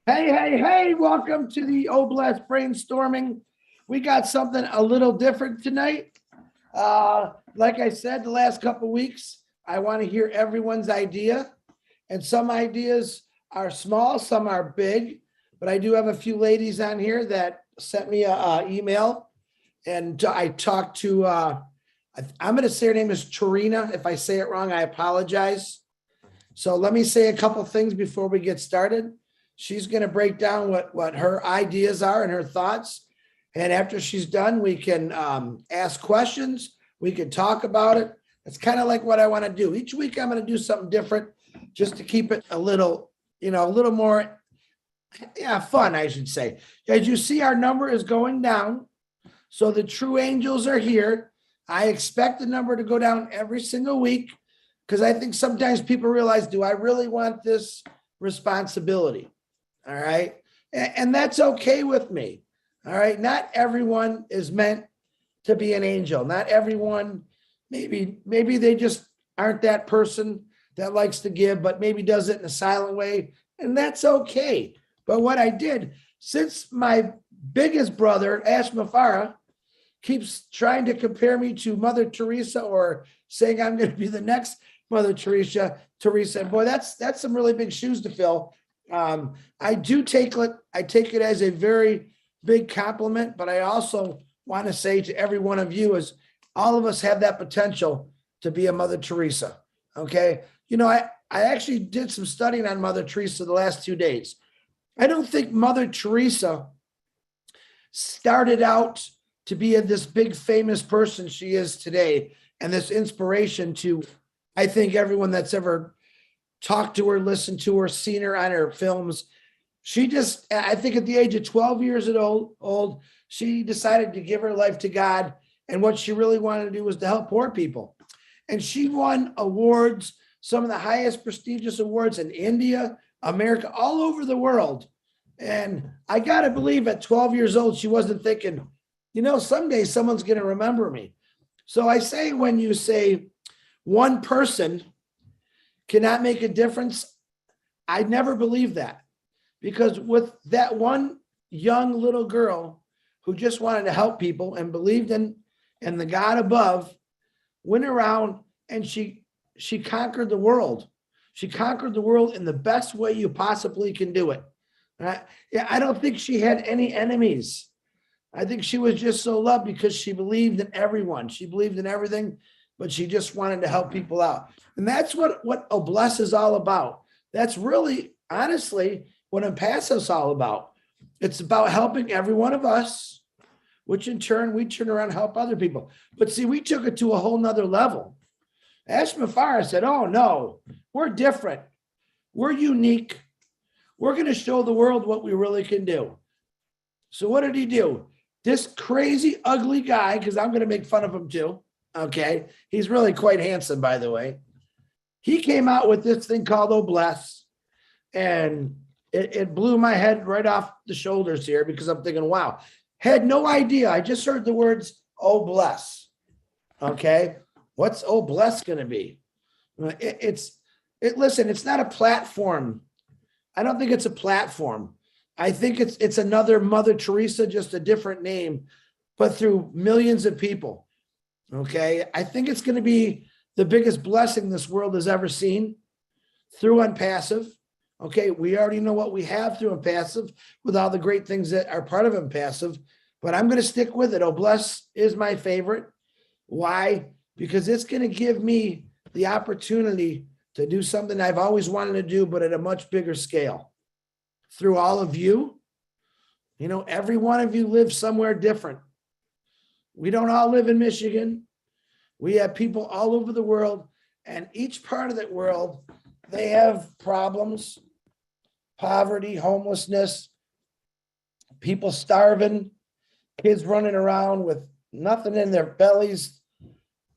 Hey, welcome to the Oblast brainstorming. We got something a little different tonight. Like I said, the last couple of weeks, I want to hear everyone's idea. And some ideas are small, some are big. But I do have a few ladies on here that sent me a email. And I talked to, I'm going to say her name is Tarina. If I say it wrong, I apologize. So let me say a couple things before we get started. She's going to break down what her ideas are and her thoughts. And after she's done, we can ask questions. We can talk about it. It's kind of like what I want to do. Each week, I'm going to do something different just to keep it a little, a little more, fun, I should say. As you see, our number is going down. So the true angels are here. I expect the number to go down every single week because I think sometimes people realize, do I really want this responsibility? All right. And that's okay with me. All right. Not everyone is meant to be an angel. Not everyone, maybe they just aren't that person that likes to give, but maybe does it in a silent way. And that's okay. But what I did, since my biggest brother, Ash Mafara, keeps trying to compare me to Mother Teresa or saying I'm going to be the next Mother Teresa. And boy, that's some really big shoes to fill. I take it as a very big compliment, but I also want to say to every one of you is all of us have that potential to be a Mother Teresa. Okay. I actually did some studying on Mother Teresa the last 2 days. I don't think Mother Teresa started out to be this big famous person she is today and this inspiration to, I think, everyone that's ever talked to her, listened to her, seen her on her films. She just, I think at the age of 12 years old, she decided to give her life to God. And what she really wanted to do was to help poor people. And she won awards, some of the highest prestigious awards in India, America, all over the world. And I got to believe at 12 years old, she wasn't thinking, someday someone's going to remember me. So I say, when you say one person cannot make a difference, I never believed that, because with that one young little girl who just wanted to help people and believed in the God above, went around and she conquered the world. She conquered the world in the best way you possibly can do it. I don't think she had any enemies. I think she was just so loved because she believed in everyone. She believed in everything, but she just wanted to help people out. And that's what Obless is all about. That's really, honestly, what ONPASSIVE is all about. It's about helping every one of us, which in turn, we turn around and help other people. But see, we took it to a whole nother level. Ash Mafara said, oh, no, we're different. We're unique. We're going to show the world what we really can do. So what did he do? This crazy, ugly guy, because I'm going to make fun of him too. Okay. He's really quite handsome, by the way. He came out with this thing called Obless, and it blew my head right off the shoulders here, because I'm thinking, wow, had no idea. I just heard the words, Obless. Okay. What's Obless going to be? Listen, it's not a platform. I don't think it's a platform. I think it's another Mother Teresa, just a different name, but through millions of people. Okay. I think it's going to be the biggest blessing this world has ever seen through ONPASSIVE. Okay. We already know what we have through ONPASSIVE with all the great things that are part of ONPASSIVE, but I'm going to stick with it. Obless is my favorite. Why? Because it's going to give me the opportunity to do something I've always wanted to do, but at a much bigger scale. Through all of you, every one of you lives somewhere different. We don't all live in Michigan. We have people all over the world, and each part of that world, they have problems, poverty, homelessness, people starving, kids running around with nothing in their bellies,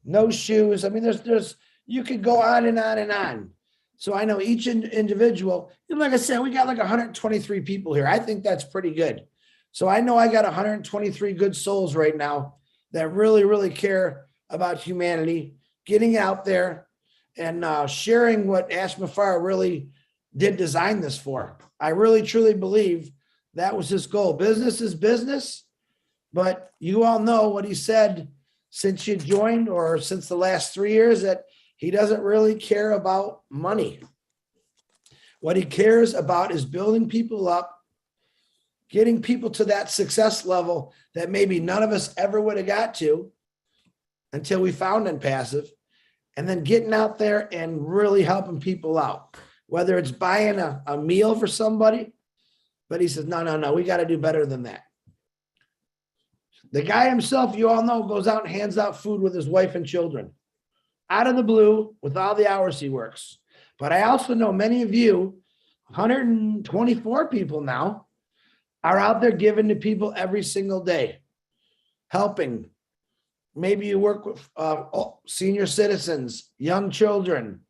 no shoes. I mean, there's you could go on and on and on. So I know each individual, and like I said, we got like 123 people here. I think that's pretty good. So I know I got 123 good souls right now that really, really care about humanity, getting out there and sharing what Ash Mafara really did design this for. I really, truly believe that was his goal. Business is business, but you all know what he said since you joined or since the last 3 years, that he doesn't really care about money. What he cares about is building people up, getting people to that success level that maybe none of us ever would have got to until we found ONPASSIVE, and then getting out there and really helping people out, whether it's buying a meal for somebody. But he says, no, we got to do better than that. The guy himself, you all know, goes out and hands out food with his wife and children out of the blue with all the hours he works. But I also know many of you, 124 people now, are out there giving to people every single day, helping. Maybe you work with senior citizens, young children,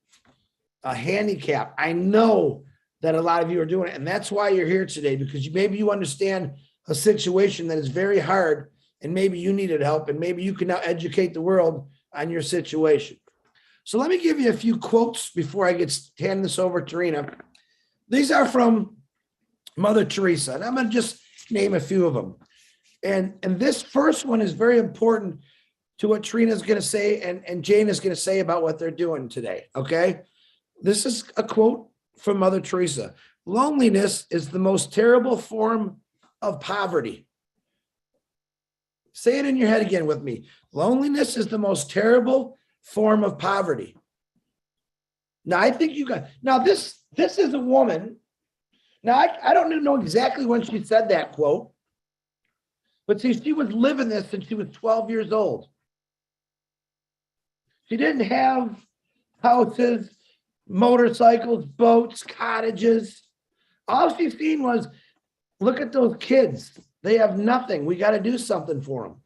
handicap. I know that a lot of you are doing it, and that's why you're here today, because maybe you understand a situation that is very hard, and maybe you needed help, and maybe you can now educate the world on your situation. So let me give you a few quotes before I hand this over to Rena. These are from Mother Teresa, and I'm going to just name a few of them. And this first one is very important to what Trina is going to say and Jane is going to say about what they're doing today, okay? This is a quote from Mother Teresa. Loneliness is the most terrible form of poverty. Say it in your head again with me. Loneliness is the most terrible form of poverty. Now, I think you got, now this is a woman. Now, I don't even know exactly when she said that quote, but see, she was living this since she was 12 years old. She didn't have houses, motorcycles, boats, cottages. All she's seen was, look at those kids. They have nothing. We got to do something for them.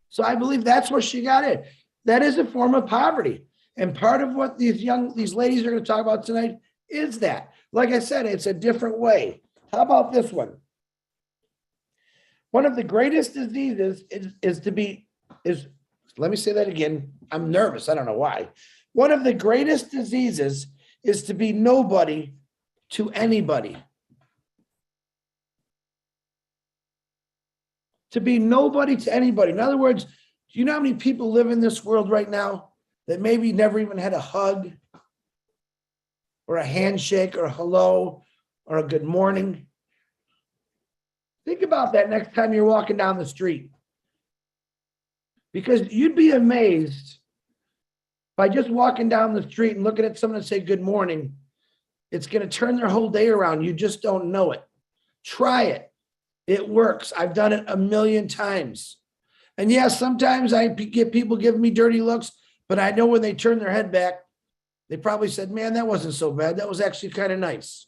So I believe that's where she got it. That is a form of poverty. And part of what these ladies are going to talk about tonight is that. Like I said, it's a different way. How about this one? One of the greatest diseases is let me say that again. I'm nervous. I don't know why. One of the greatest diseases is to be nobody to anybody. To be nobody to anybody. In other words, do you know how many people live in this world right now that maybe never even had a hug or a handshake or a hello or a good morning? Think about that next time you're walking down the street. Because you'd be amazed by just walking down the street and looking at someone and say good morning. It's going to turn their whole day around. You just don't know it. Try it. It works. I've done it a million times. And yes, sometimes I get people giving me dirty looks, but I know when they turn their head back, they probably said, man, that wasn't so bad. That was actually kind of nice.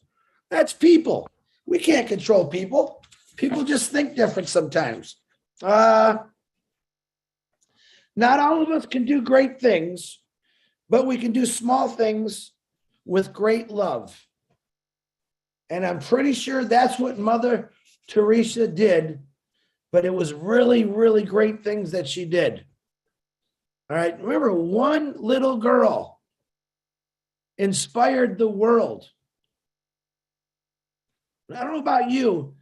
That's people. We can't control people. People just think different sometimes. Not all of us can do great things, but we can do small things with great love. And I'm pretty sure that's what Mother Teresa did, but it was really, really great things that she did. All right. Remember, one little girl inspired the world. I don't know about you,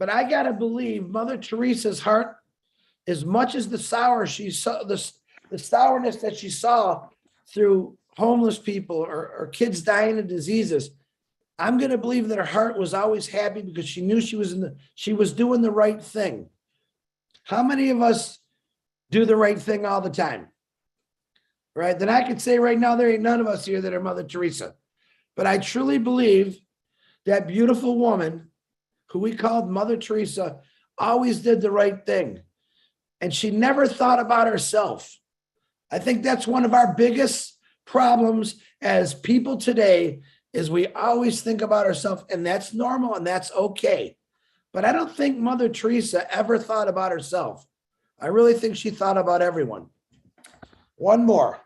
but I got to believe Mother Teresa's heart, as much as the sourness that she saw through homeless people or kids dying of diseases, I'm going to believe that her heart was always happy because she knew she was doing the right thing. How many of us do the right thing all the time? Right? Then I could say right now, there ain't none of us here that are Mother Teresa. But I truly believe that beautiful woman who we called Mother Teresa always did the right thing. And she never thought about herself. I think that's one of our biggest problems as people today is we always think about ourselves, and that's normal and that's okay. But I don't think Mother Teresa ever thought about herself. I really think she thought about everyone. One more.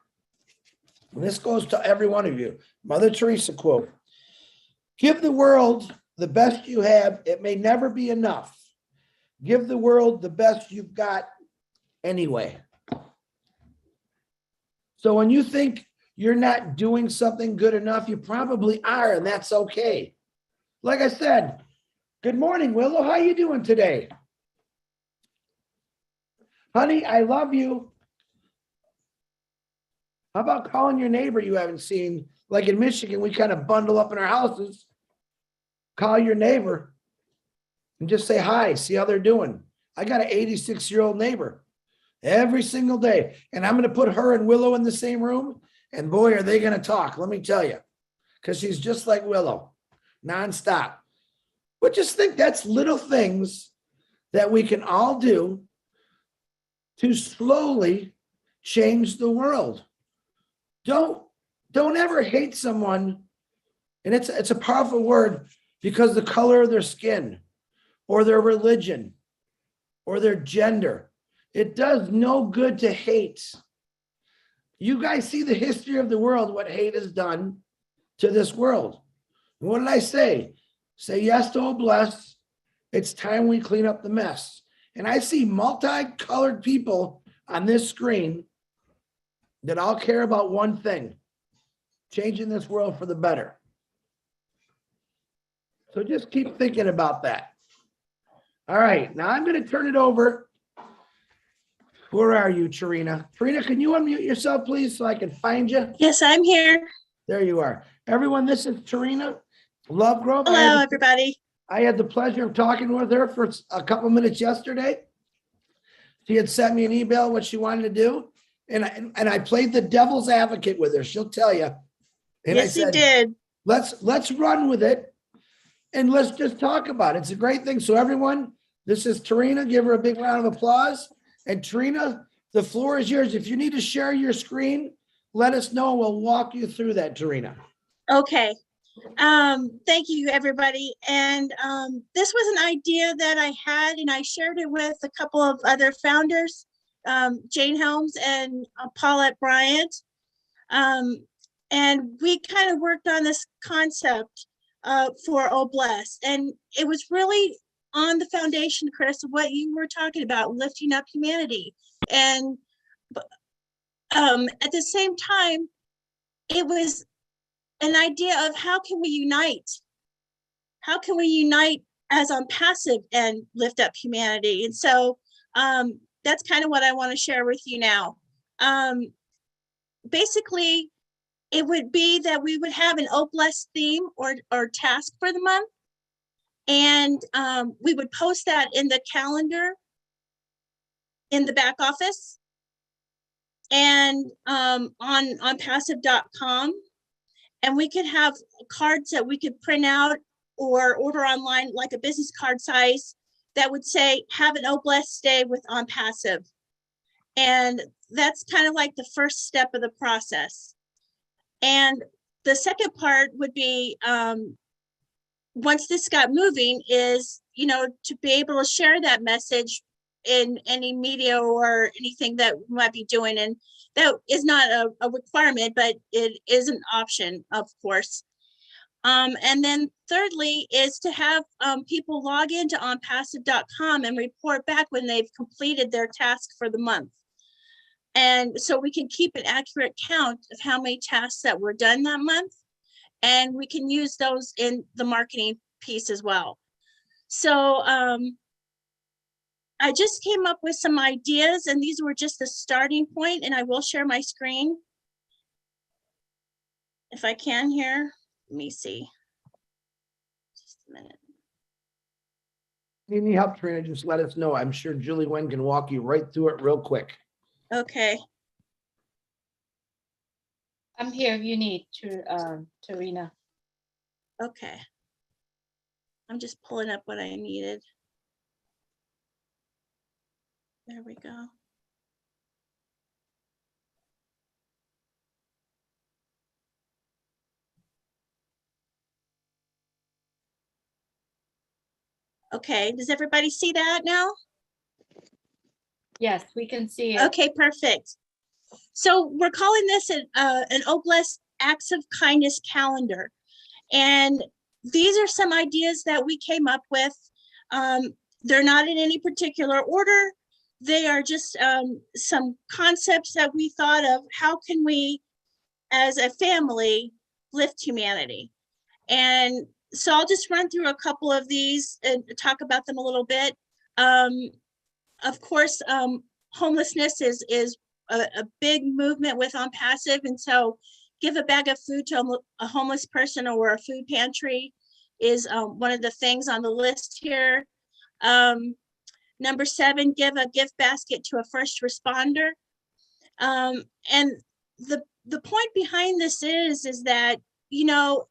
And this goes to every one of you. Mother Teresa quote, give the world the best you have. It may never be enough. Give the world the best you've got anyway. So when you think you're not doing something good enough, you probably are, and that's okay. Like I said, good morning, Willow. How you doing today? Honey, I love you. How about calling your neighbor you haven't seen? Like in Michigan, we kind of bundle up in our houses. Call your neighbor and just say hi, see how they're doing. I got an 86-year-old neighbor every single day, and I'm going to put her and Willow in the same room, and boy, are they going to talk, let me tell you, because she's just like Willow, nonstop. But just think that's little things that we can all do to slowly change the world. Don't ever hate someone, and it's a powerful word, because the color of their skin or their religion or their gender. It does no good to hate. You guys see the history of the world, what hate has done to this world. And what did I say? Say yes to bless. It's time we clean up the mess. And I see multicolored people on this screen that all care about one thing: changing this world for the better. So just keep thinking about that. All right, now I'm going to turn it over. Where are you, Tarina? Tarina, can you unmute yourself, please, so I can find you? Yes, I'm here. There you are. Everyone, this is Tarina Lovegrove. Hello, everybody. I had the pleasure of talking with her for a couple minutes yesterday. She had sent me an email what she wanted to do, and I played the devil's advocate with her. She'll tell you. And yes, I said, you did. Let's run with it, and let's just talk about it. It's a great thing. So everyone, this is Tarina. Give her a big round of applause. And Tarina, the floor is yours. If you need to share your screen, let us know. We'll walk you through that, Tarina. Okay. Thank you, everybody. And this was an idea that I had, and I shared it with a couple of other founders, Jane Helms and Paulette Bryant. And we kind of worked on this concept for Oh Bless. And it was really on the foundation, Chris, of what you were talking about, lifting up humanity. And at the same time, it was an idea of how can we unite? How can we unite as ONPASSIVE and lift up humanity? And so that's kind of what I want to share with you now. Basically, it would be that we would have an Oh Bless theme or task for the month. And we would post that in the calendar in the back office and on ONPASSIVE.com. And we could have cards that we could print out or order online, like a business card size, that would say, have an Oh Bless day with ONPASSIVE. And that's kind of like the first step of the process. And the second part would be, once this got moving, is, to be able to share that message in any media or anything that we might be doing. And that is not a requirement, but it is an option, of course. And then thirdly is to have people log into ONPASSIVE.com and report back when they've completed their task for the month. And so we can keep an accurate count of how many tasks that were done that month. And we can use those in the marketing piece as well. So I just came up with some ideas, and these were just the starting point, and I will share my screen if I can here. Let me see. Just a minute. If you need help, Tarina, just let us know. I'm sure Julie Wen can walk you right through it real quick. Okay. I'm here if you need to, Tarina. Okay. I'm just pulling up what I needed. There we go. Okay, does everybody see that now? Yes, we can see it. Okay, perfect. So we're calling this an Oh Bless Acts of Kindness calendar. And these are some ideas that we came up with. They're not in any particular order. They are just some concepts that we thought of. How can we as a family, lift humanity. And so I'll just run through a couple of these and talk about them a little bit. Of course, homelessness is a big movement with ONPASSIVE. And so give a bag of food to a homeless person or a food pantry is one of the things on the list here. Number 7, give a gift basket to a first responder. And the point behind this is that, you know,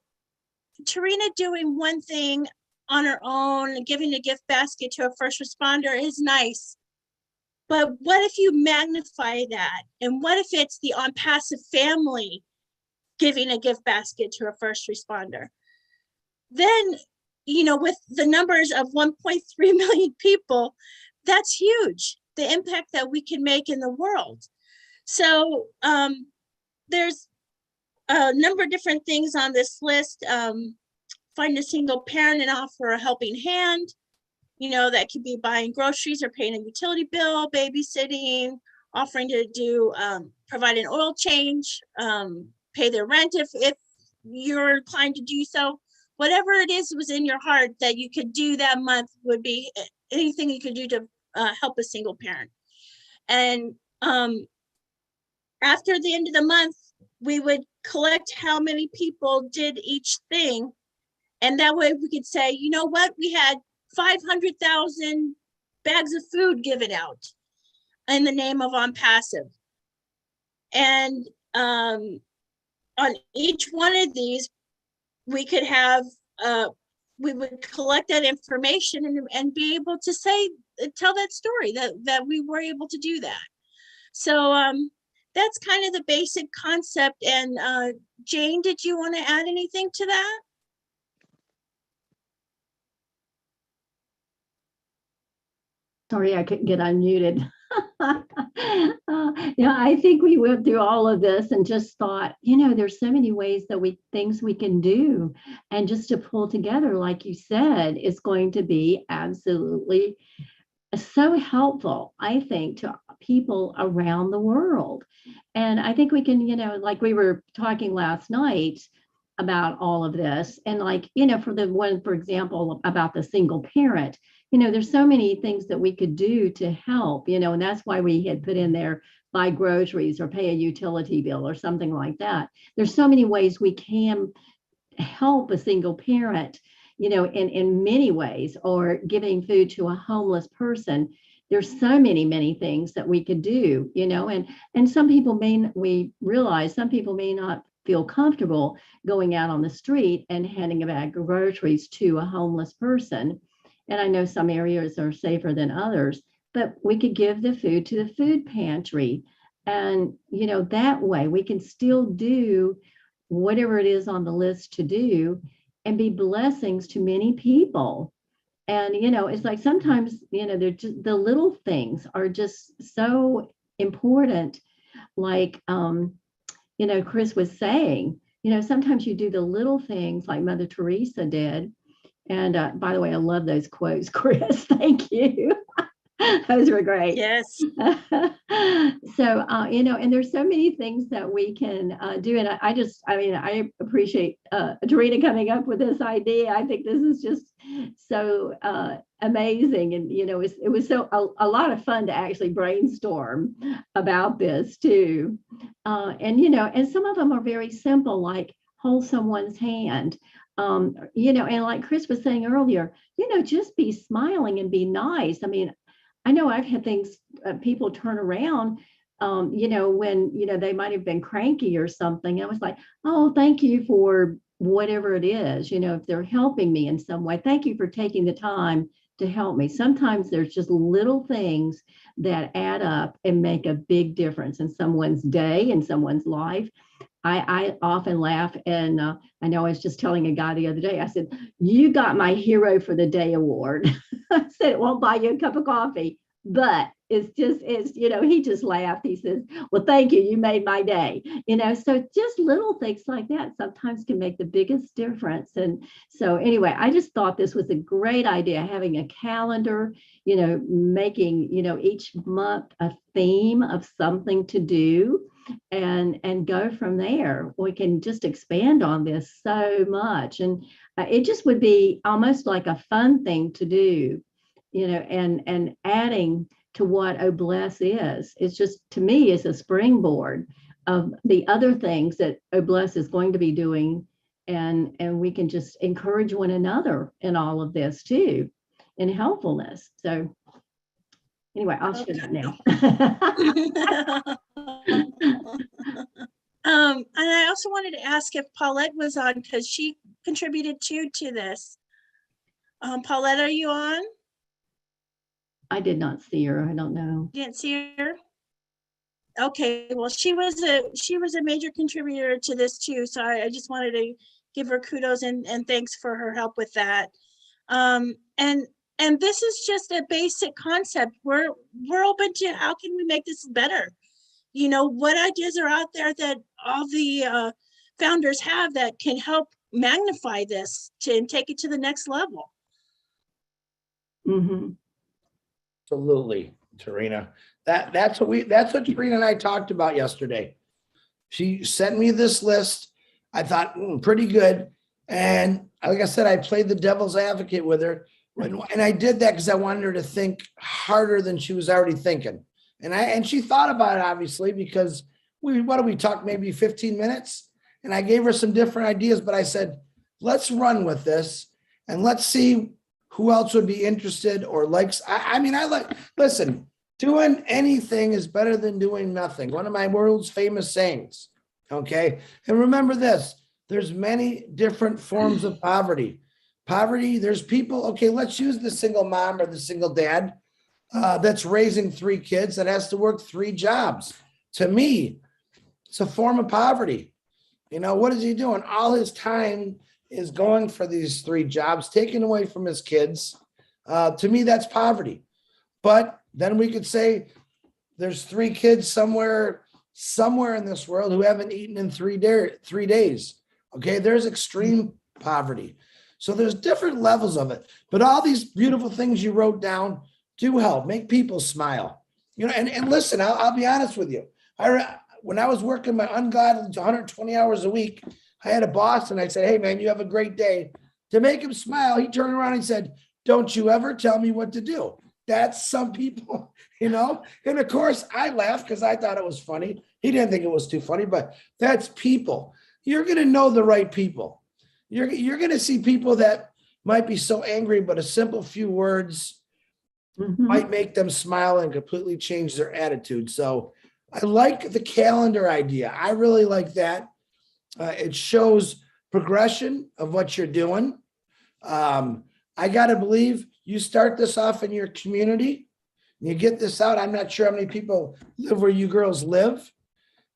Tarina doing one thing on her own, giving a gift basket to a first responder is nice. But what if you magnify that? And what if it's the ONPASSIVE family giving a gift basket to a first responder? Then, you know, with the numbers of 1.3 million people, that's huge, the impact that we can make in the world. So there's a number of different things on this list. Find a single parent and offer a helping hand. You know, that could be buying groceries or paying a utility bill, babysitting, offering to do, provide an oil change, pay their rent if you're inclined to do so. Whatever it is was in your heart that you could do that month would be anything you could do to help a single parent. And after the end of the month, we would collect how many people did each thing. And that way we could say, you know what, we had 500,000 bags of food given out in the name of ONPASSIVE. And on each one of these, we could have, we would collect that information and be able to say, tell that story that we were able to do that. So that's kind of the basic concept. And Jane, did you want to add anything to that? Sorry, I couldn't get unmuted. Yeah, I think we went through all of this and just thought, you know, there's so many ways that things we can do. And just to pull together, like you said, is going to be absolutely so helpful, I think, to people around the world. And I think we can, you know, like we were talking last night about all of this. And like, you know, for the one, for example, about the single parent, you know, there's so many things that we could do to help, you know, and that's why we had put in there, buy groceries or pay a utility bill or something like that. There's so many ways we can help a single parent, you know, in many ways, or giving food to a homeless person. There's so many things that we could do, you know, and some people we realize some people may not feel comfortable going out on the street and handing a bag of groceries to a homeless person. And I know some areas are safer than others, but we could give the food to the food pantry. And, you know, that way we can still do whatever it is on the list to do and be blessings to many people. And, you know, it's like sometimes, you know, they're just the little things are just so important. Like, you know, Chris was saying, you know, sometimes you do the little things like Mother Teresa did. And by the way, I love those quotes, Chris. Thank you. Those were great. Yes. So, you know, and there's so many things that we can do. And I appreciate Tarina coming up with this idea. I think this is just so amazing. And, you know, it was so a lot of fun to actually brainstorm about this too. And, you know, and some of them are very simple, like hold someone's hand. You know, and like Chris was saying earlier, you know, just be smiling and be nice. I mean, I know I've had things, people turn around, you know, when, you know, they might have been cranky or something. I was like, oh, thank you for whatever it is, you know, if they're helping me in some way, thank you for taking the time to help me. Sometimes there's just little things that add up and make a big difference in someone's day, in someone's life. I often laugh, and I know I was just telling a guy the other day, I said, you got my Hero for the Day award. I said, it won't buy you a cup of coffee, but it's, you know, he just laughed. He says, well, thank you. You made my day. You know, so just little things like that sometimes can make the biggest difference. And so anyway, I just thought this was a great idea, having a calendar, you know, making, you know, each month a theme of something to do. and go from there. We can just expand on this so much. And it just would be almost like a fun thing to do, and adding to what Obless is. It's just, to me, is a springboard of the other things that Obless is going to be doing. And we can just encourage one another in all of this too, in helpfulness. So anyway, I'll shut up now. And I also wanted to ask if Paulette was on, because she contributed to this. Paulette, are you on? I did not see her. I don't know. Didn't see her? Okay, well, she was a major contributor to this too, so I just wanted to give her kudos and thanks for her help with that. And this is just a basic concept. We're open to how can we make this better? What ideas are out there that all the founders have that can help magnify this and take it to the next level? Mm-hmm. Absolutely, Tarina. That's what Tarina and I talked about yesterday. She sent me this list. I thought, pretty good. And like I said, I played the devil's advocate with her. And I did that because I wanted her to think harder than she was already thinking. And she thought about it, obviously, because we talk maybe 15 minutes? And I gave her some different ideas, but I said, let's run with this and let's see who else would be interested or likes. Listen, doing anything is better than doing nothing. One of my world's famous sayings. Okay. And remember this, there's many different forms of poverty. There's people, okay, let's use the single mom or the single dad that's raising 3 kids that has to work 3 jobs. To me, it's a form of poverty. What is he doing? All his time is going for these 3 jobs, taken away from his kids. To me, that's poverty. But then we could say there's 3 kids somewhere in this world who haven't eaten in 3 days. Okay, there's extreme poverty. So there's different levels of it. But all these beautiful things you wrote down do help make people smile. And listen, I'll be honest with you. When I was working my ungodly 120 hours a week, I had a boss and I said, hey man, you have a great day. To make him smile, he turned around and said, don't you ever tell me what to do. That's some people, And of course I laughed because I thought it was funny. He didn't think it was too funny, but that's people. You're going to know the right people. You're going to see people that might be so angry, but a simple few words might make them smile and completely change their attitude. So I like the calendar idea. I really like that. It shows progression of what you're doing. I got to believe you start this off in your community. You get this out. I'm not sure how many people live where you girls live,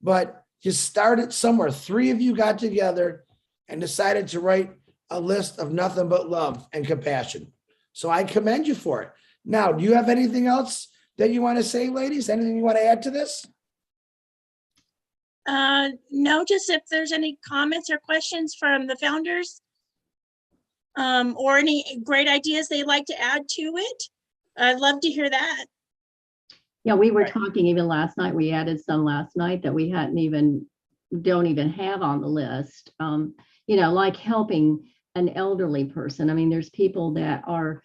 but you started somewhere. 3 of you got together and decided to write a list of nothing but love and compassion. So I commend you for it. Now, do you have anything else that you want to say, ladies? Anything you want to add to this? No, just if there's any comments or questions from the founders, or any great ideas they'd like to add to it. I'd love to hear that. Yeah, we were talking even last night. We added some last night that we don't even have on the list. Like helping an elderly person. I mean, there's people that are,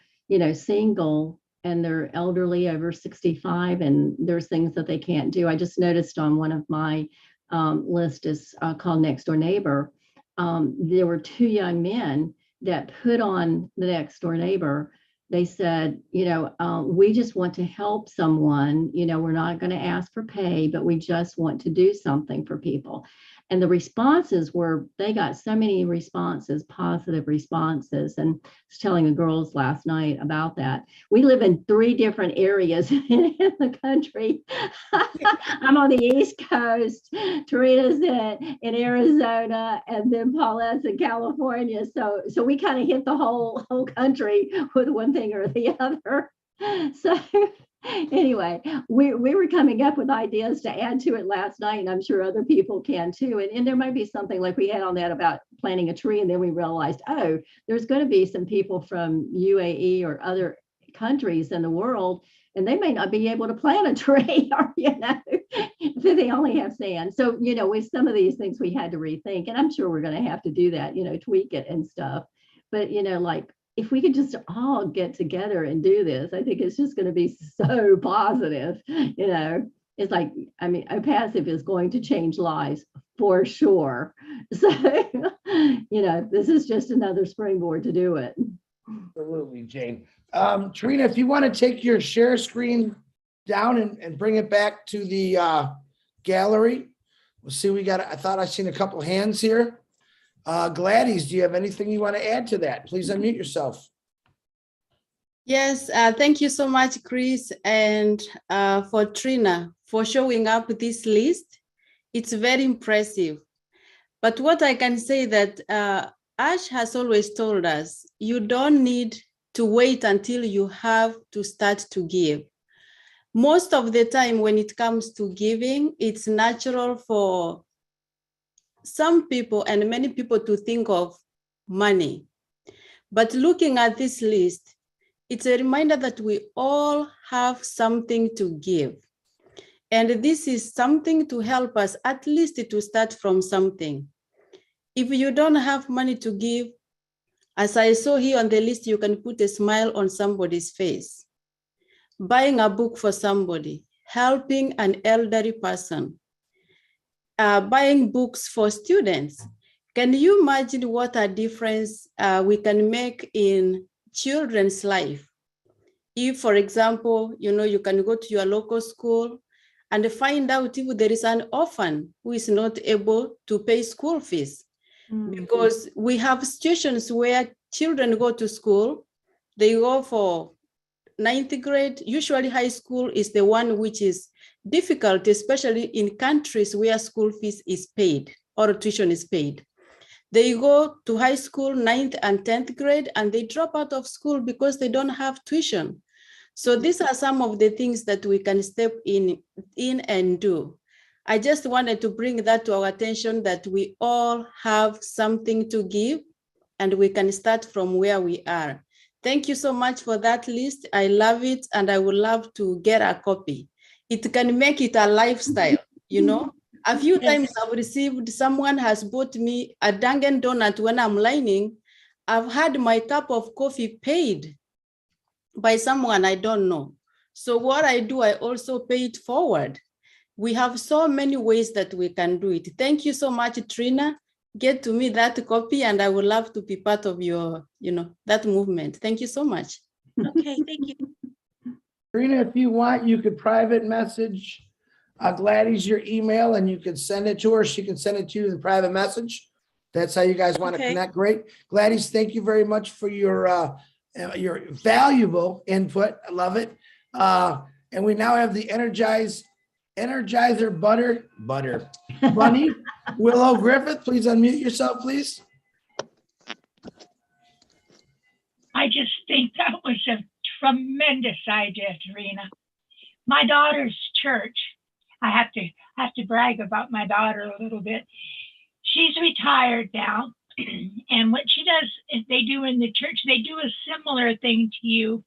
single and they're elderly over 65 and there's things that they can't do. I just noticed on one of my list is called Next Door Neighbor. There were 2 young men that put on the Next Door Neighbor. They said, we just want to help someone, we're not going to ask for pay, but we just want to do something for people. And the responses they got so many responses, positive responses. And I was telling the girls last night about that. We live in 3 different areas in the country. I'm on the East Coast, Tarina's in Arizona, and then Paulette's in California. So we kind of hit the whole country with one thing or the other. So anyway, we were coming up with ideas to add to it last night, and I'm sure other people can too. And there might be something like we had on that about planting a tree, and then we realized, there's going to be some people from UAE or other countries in the world and they may not be able to plant a tree, or, if they only have sand. So, with some of these things we had to rethink, and I'm sure we're going to have to do that, tweak it and stuff. But, like, if we could just all get together and do this, I think it's just going to be so positive. It's like, OPASSIVE is going to change lives for sure. So, this is just another springboard to do it. Absolutely, Jane. Trina, if you want to take your share screen down and bring it back to the gallery. We'll see, I thought I seen a couple hands here. Gladys, do you have anything you want to add to that? Please unmute yourself. Yes, thank you so much, Chris, and for Trina for showing up this list. It's very impressive. But what I can say that Ash has always told us, you don't need to wait until you have to start to give. Most of the time when it comes to giving, it's natural for some people and many people to think of money. But looking at this list, it's a reminder that we all have something to give. And this is something to help us at least to start from something. If you don't have money to give, as I saw here on the list, you can put a smile on somebody's face. Buying a book for somebody, helping an elderly person, buying books for students. Can you imagine what a difference we can make in children's life? If, for example, you can go to your local school and find out if there is an orphan who is not able to pay school fees. Because we have situations where children go to school, they go for 9th grade. Usually high school is the one which is difficult, especially in countries where school fees is paid or tuition is paid. They go to high school, 9th and 10th grade, and they drop out of school because they don't have tuition. So these are some of the things that we can step in and do. I just wanted to bring that to our attention, that we all have something to give and we can start from where we are. Thank you so much for that list. I love it, and I would love to get a copy. It can make it a lifestyle, A few times I've received, someone has bought me a Dunkin' Donut when I'm lining. I've had my cup of coffee paid by someone I don't know. So what I do, I also pay it forward. We have so many ways that we can do it. Thank you so much, Trina. Get to me that copy, and I would love to be part of your, that movement. Thank you so much. Okay, thank you. Trina, if you want, you could private message Gladys your email, and you can send it to her. She can send it to you in private message. That's how you guys want to Okay. connect. Great. Gladys, thank you very much for your valuable input. I love it. And we now have the Energizer Bunny, Willow Griffith. Please unmute yourself, please. I just think that was a tremendous idea, Tarina. My daughter's church, I have to brag about my daughter a little bit. She's retired now, and what she does is they do in the church, they do a similar thing to you,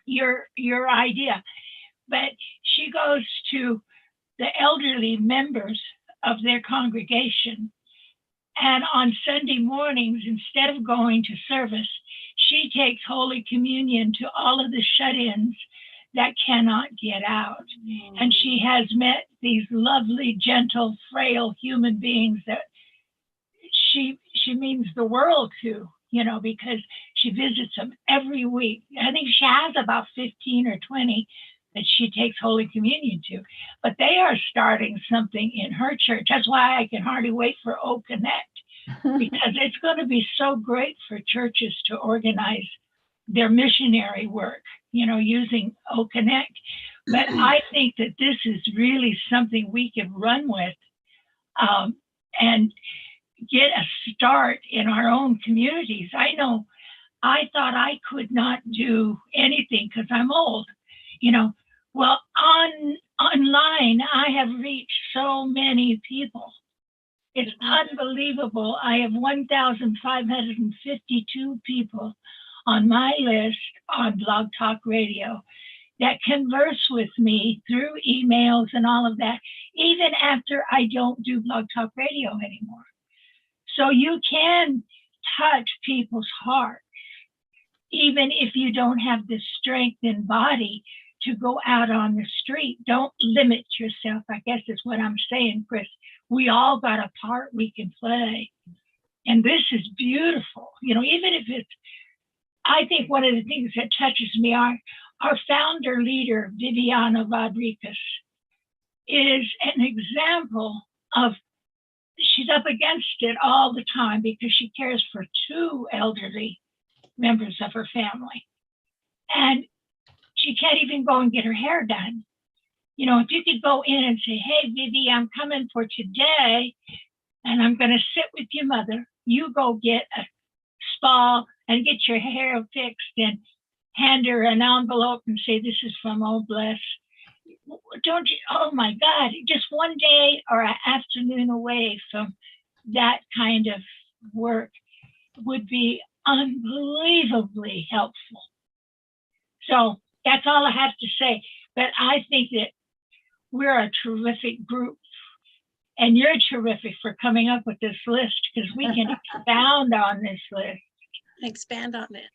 your idea, but she goes to the elderly members of their congregation, and on Sunday mornings, instead of going to service, she takes Holy Communion to all of the shut-ins that cannot get out. And she has met these lovely, gentle, frail human beings that she means the world to, because she visits them every week. I think she has about 15 or 20 that she takes Holy Communion to, but they are starting something in her church. That's why I can hardly wait for O Connect, because it's going to be so great for churches to organize their missionary work, using O Connect. But I think that this is really something we can run with and get a start in our own communities. I know I thought I could not do anything because I'm old, Well, online, I have reached so many people. It's unbelievable. I have 1,552 people on my list on Blog Talk Radio. that converse with me through emails and all of that, even after I don't do Blog Talk Radio anymore. So you can touch people's hearts, even if you don't have the strength and body to go out on the street. Don't limit yourself, I guess is what I'm saying, Chris. We all got a part we can play. And this is beautiful. You know, even if it's, I think one of the things that touches me are our founder leader, Viviana Rodriguez, is an example of, she's up against it all the time because she cares for two elderly members of her family. And she can't even go and get her hair done. You know, if you could go in and say, hey, Vivi, I'm coming for today, and I'm going to sit with your mother. You go get a spa and get your hair fixed and hand her an envelope and say, this is from Oh Bless. Don't you? Oh my God, just one day or an afternoon away from that kind of work would be unbelievably helpful. So that's all I have to say. But I think that we're a terrific group, and you're terrific for coming up with this list, because we can expound on this list. Expand on it.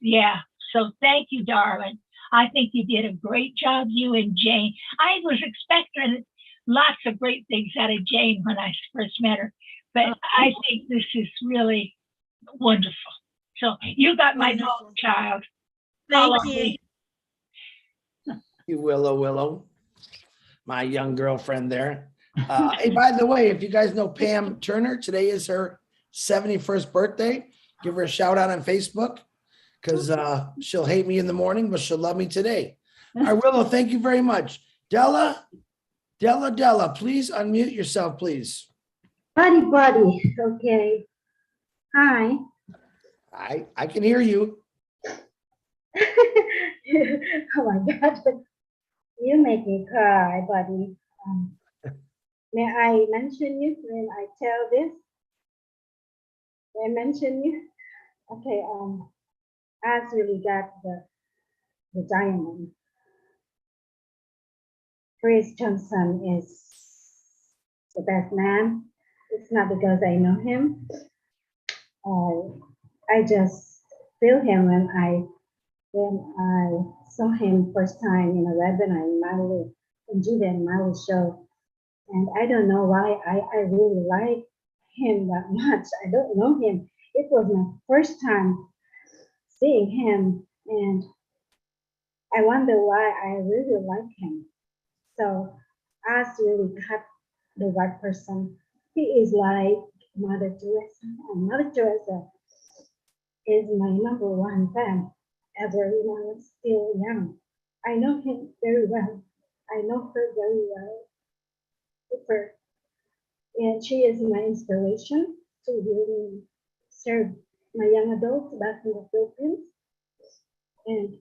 Yeah. So thank you, darling. I think you did a great job, you and Jane. I was expecting lots of great things out of Jane when I first met her, but I think this is really wonderful. So you got my Wonderful. vote, child. Thank Follow you. me. You Willow, my young girlfriend there. Hey, by the way, if you guys know Pam Turner, today is her 71st birthday. Give her a shout out on Facebook, because she'll hate me in the morning, but she'll love me today. All right, Willow, thank you very much. Della, please unmute yourself, please. Buddy. Okay. Hi. I can hear you. Oh my God. You make me cry, buddy. May I mention you when I tell this? May I mention you? Okay. As really got the diamond. Chris Johnson is the best man. It's not because I know him. I just feel him when I saw him first time in a webinar in Maui, in Julian Maui show. And I don't know why I really like him that much. I don't know him. It was my first time seeing him, and I wonder why I really like him. So as really got the right person. He is like Mother Teresa. And Mother Teresa is my number one fan ever when I was still young. I know him very well. I know her very well. Her. And she is my inspiration to really serve my young adults back in the Philippines. And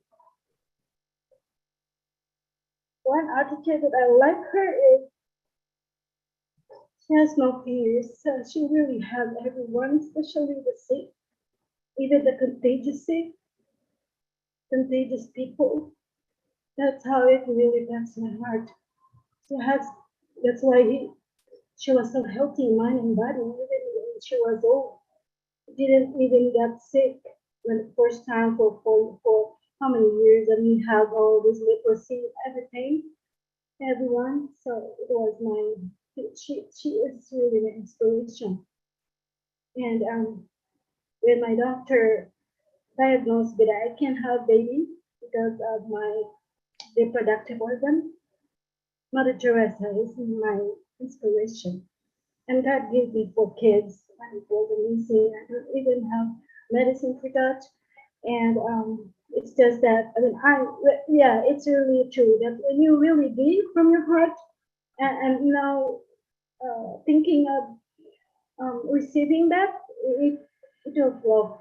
one attitude that I like her is she has no fears. She really has everyone, especially the sick, even the contagious sick, contagious people. That's how it really touched my heart. That's why she was so healthy in mind and body, even when she was old. Didn't even get sick when the first time for how many years, and we have all this leprosy, everything, everyone. So it was she is really an inspiration. And when my doctor diagnosed that I can't have baby because of my reproductive organ, Mother Teresa is my inspiration. And God gave me 4 kids, and it was amazing. I don't even have medicine for that. And it's just that, yeah, it's really true that when you really give from your heart, and now thinking of receiving that, it will flow.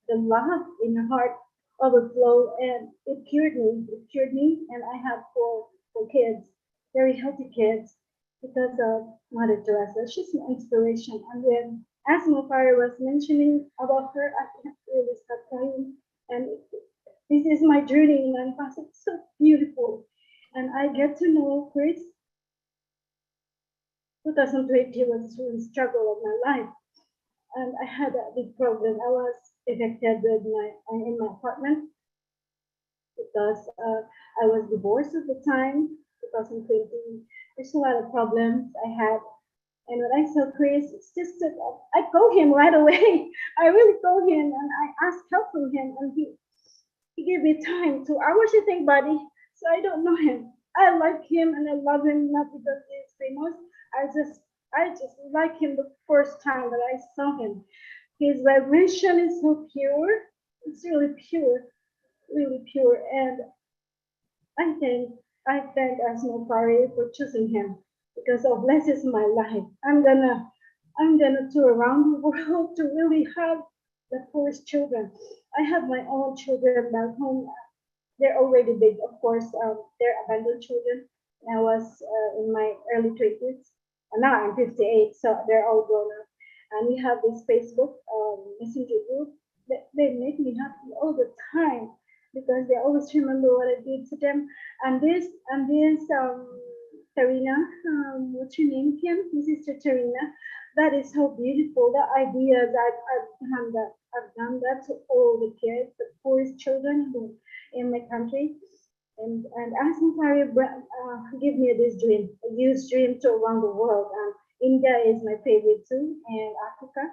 The love in your heart overflow, and it cured me. It cured me, and I have 4 kids, very healthy kids, because of Mother Teresa. She's my inspiration. And when Asma Fire was mentioning about her, I can't really stop crying. And This is my journey in ONPASSIVE. It's so beautiful. And I get to know Chris. 2020 was really struggle of my life. And I had a big problem. I was evicted in my apartment because I was divorced at the time, 2020. There's a lot of problems I had. And when I saw Chris, it's just that I called him right away. I really called him and I asked help from him. And he gave me time, 2 hours, I think, buddy. So I don't know him. I like him and I love him, not because he's famous. I just like him the first time that I saw him. His vibration is so pure. It's really pure. And I thank Asmo Pari for choosing him because of blesses my life. I'm gonna tour around the world to really have the first children. I have my own children back home. They're already big, of course. They're abandoned children. I was in my early 20s. And now I'm 58, so they're all grown up. And we have this Facebook messenger group. They make me happy all the time because they always remember what I did to them. And this Tarina, what's your name, Kim? This is Tarina. That is so beautiful. The idea that I've done that to all the kids, the poorest children in my country. And Asantari give me this dream, a huge dream to around the world. India is my favorite too, and Africa.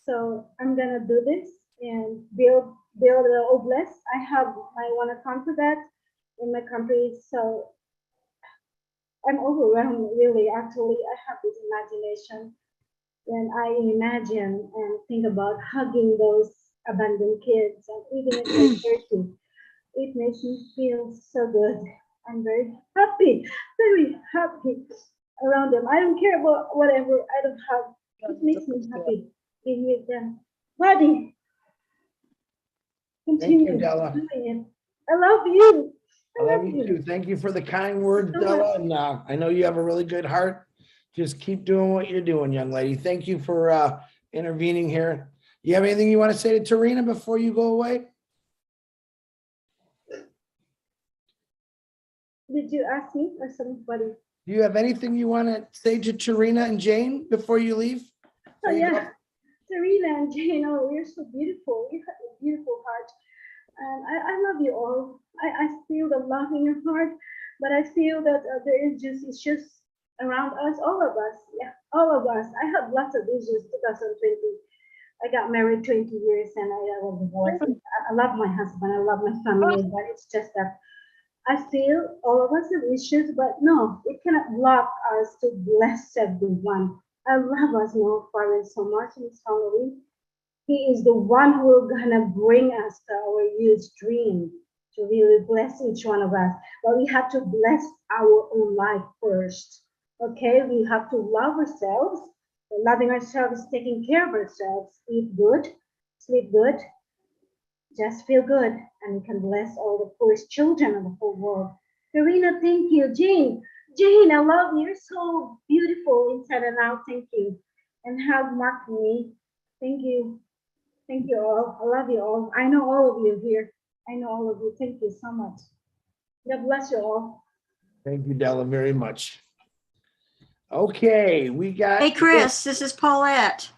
So I'm gonna do this and build the oblast. I want to conquer that in my country. So I'm overwhelmed, really. Actually, I have this imagination when I imagine and think about hugging those abandoned kids, and even if they're dirty, it makes me feel so good. I'm very happy around them. I don't care about whatever I don't have. It makes me happy being with them. Buddy, continue Della. doing it. I love you. I love you too. Thank you for the kind words, So Della. And I know you have a really good heart. Just keep doing what you're doing, young lady. Thank you for intervening here. You have anything you want to say to Tarina before you go away? Did you ask me or somebody? Do you have anything you want to say to Tarina and Jane before you leave? Oh yeah, Serena and Jane, oh, you're so beautiful. You have a beautiful heart. And I love you all. I feel the love in your heart, but I feel that there is just issues around us, all of us. Yeah, all of us. I have lots of issues, 2020. I got married 20 years and I was divorced. I love my husband. I love my family, but it's just that I feel all of us have issues, but no, it cannot block us to bless everyone. I love us more Father so much in his family. He is the one who will gonna bring us to our huge dream to really bless each one of us. But we have to bless our own life first. Okay, we have to love ourselves. Loving ourselves, taking care of ourselves, eat good, sleep good, just feel good, and we can bless all the poorest children of the whole world. Karina, thank you. Jane, I love you. You're so beautiful inside and out. Thank you. And have marked me. Thank you. Thank you all. I love you all. I know all of you here. I know all of you. Thank you so much. God bless you all. Thank you, Della, very much. Okay, we got. Hey, Chris, this is Paulette.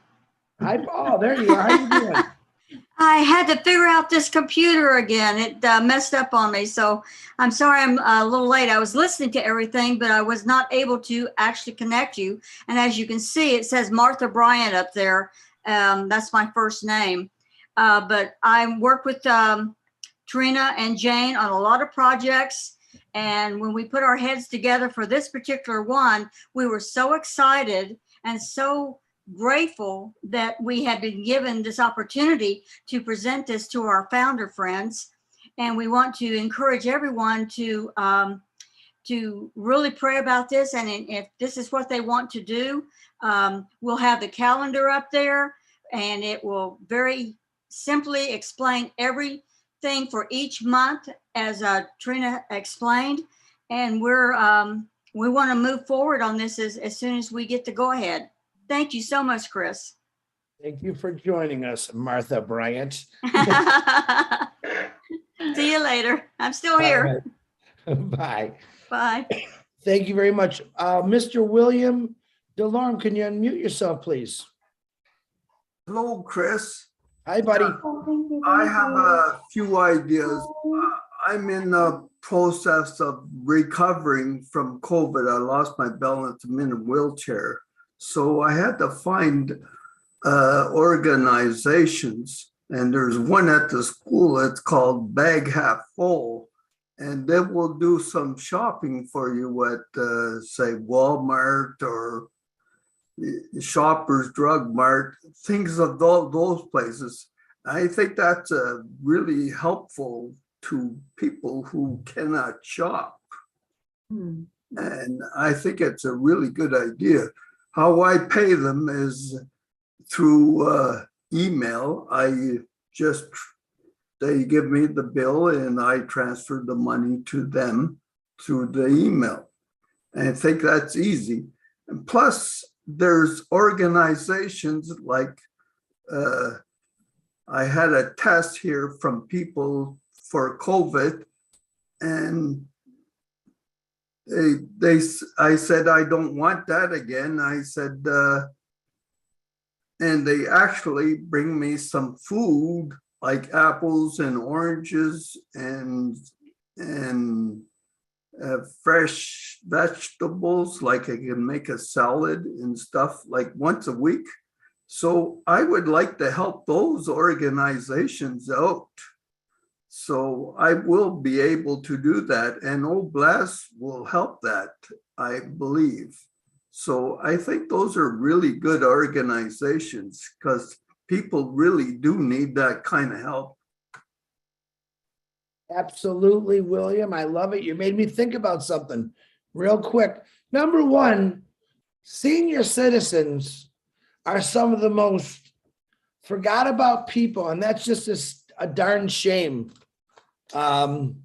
Hi, Paul. There you are. How you doing? I had to figure out this computer again. It messed up on me. So I'm sorry I'm a little late. I was listening to everything, but I was not able to actually connect you. And as you can see, it says Martha Bryant up there. That's my first name. But I work with Trina and Jane on a lot of projects. And when we put our heads together for this particular one, we were so excited and so grateful that we had been given this opportunity to present this to our founder friends. And we want to encourage everyone to really pray about this. And if this is what they want to do, we'll have the calendar up there and it will very simply explain everything for each month as Trina explained. And we want to move forward on this as soon as we get the go ahead. Thank you so much, Chris. Thank you for joining us, Martha Bryant. See you later. I'm still All here. right. Bye. Bye. Thank you very much. Mr. William DeLorme, can you unmute yourself, please? Hello, Chris. Hi, buddy. Oh, thank you. I Thank have you. a few ideas. I'm in the process of recovering from COVID. I lost my balance. I'm in a wheelchair. So I had to find organizations, and there's one at the school. It's called Bag Half Full, and they will do some shopping for you at, say, Walmart or Shoppers Drug Mart, things of those places. I think that's really helpful to people who cannot shop. Hmm. And I think it's a really good idea. How I pay them is through email. They give me the bill and I transfer the money to them through the email. And I think that's easy. And plus, there's organizations like I had a test here from people for COVID, and I said, I don't want that again. I said, and they actually bring me some food like apples and oranges and fresh vegetables, like I can make a salad and stuff like once a week. So I would like to help those organizations out. So I will be able to do that, and Oblast will help that, I believe. So I think those are really good organizations because people really do need that kind of help. Absolutely, William. I love it. You made me think about something real quick. Number one, senior citizens are some of the most forgot about people, and that's just a darn shame. And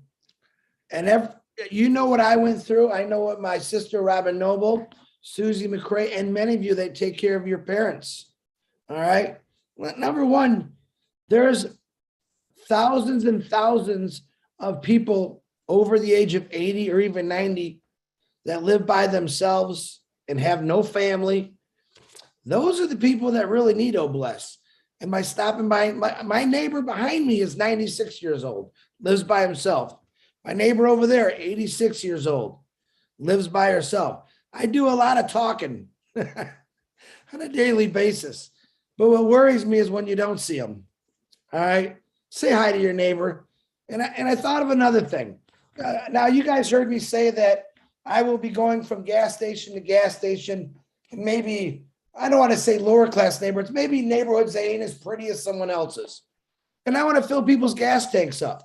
you know what I went through. I know what my sister, Robin Noble, Susie McCrae, and many of you that take care of your parents. All right. Well, number one, there's thousands and thousands of people over the age of 80 or even 90 that live by themselves and have no family. Those are the people that really need Oblast. And by stopping by, my neighbor behind me is 96 years old, lives by himself. My neighbor over there, 86 years old, lives by herself. I do a lot of talking on a daily basis. But what worries me is when you don't see them. All right. Say hi to your neighbor. And I thought of another thing. Now, you guys heard me say that I will be going from gas station to gas station, and maybe, I don't want to say lower class neighborhoods, maybe neighborhoods that ain't as pretty as someone else's. And I want to fill people's gas tanks up.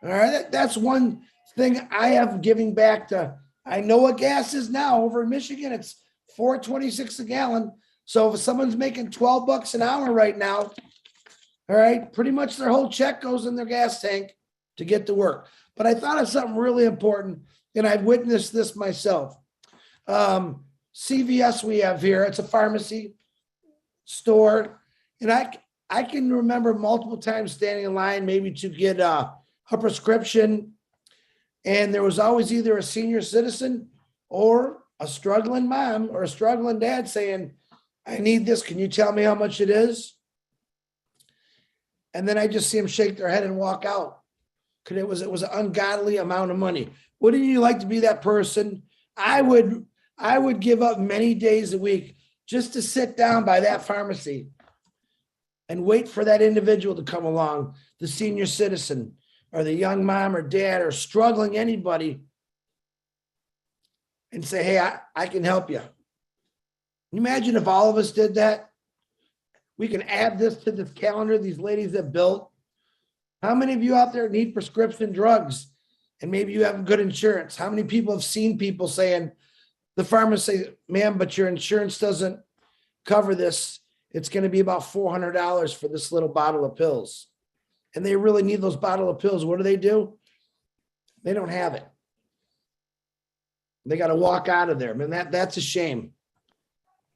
All right. That's one thing I have giving back to. I know what gas is now over in Michigan. It's $4.26 a gallon. So if someone's making $12 an hour right now, all right, pretty much their whole check goes in their gas tank to get to work. But I thought of something really important, and I've witnessed this myself. CVS we have here, it's a pharmacy store. And I can remember multiple times standing in line maybe to get a prescription. And there was always either a senior citizen or a struggling mom or a struggling dad saying, I need this. Can you tell me how much it is? And then I just see them shake their head and walk out. Because it was an ungodly amount of money. Wouldn't you like to be that person? I would give up many days a week just to sit down by that pharmacy and wait for that individual to come along, the senior citizen or the young mom or dad or struggling anybody, and say, hey, I can help you. Can you imagine if all of us did that? We can add this to this calendar these ladies have built. How many of you out there need prescription drugs and maybe you have good insurance? How many people have seen people saying, the pharmacy, ma'am, but your insurance doesn't cover this. It's going to be about $400 for this little bottle of pills. And they really need those bottle of pills. What do? They don't have it. They got to walk out of there. Man, that's a shame.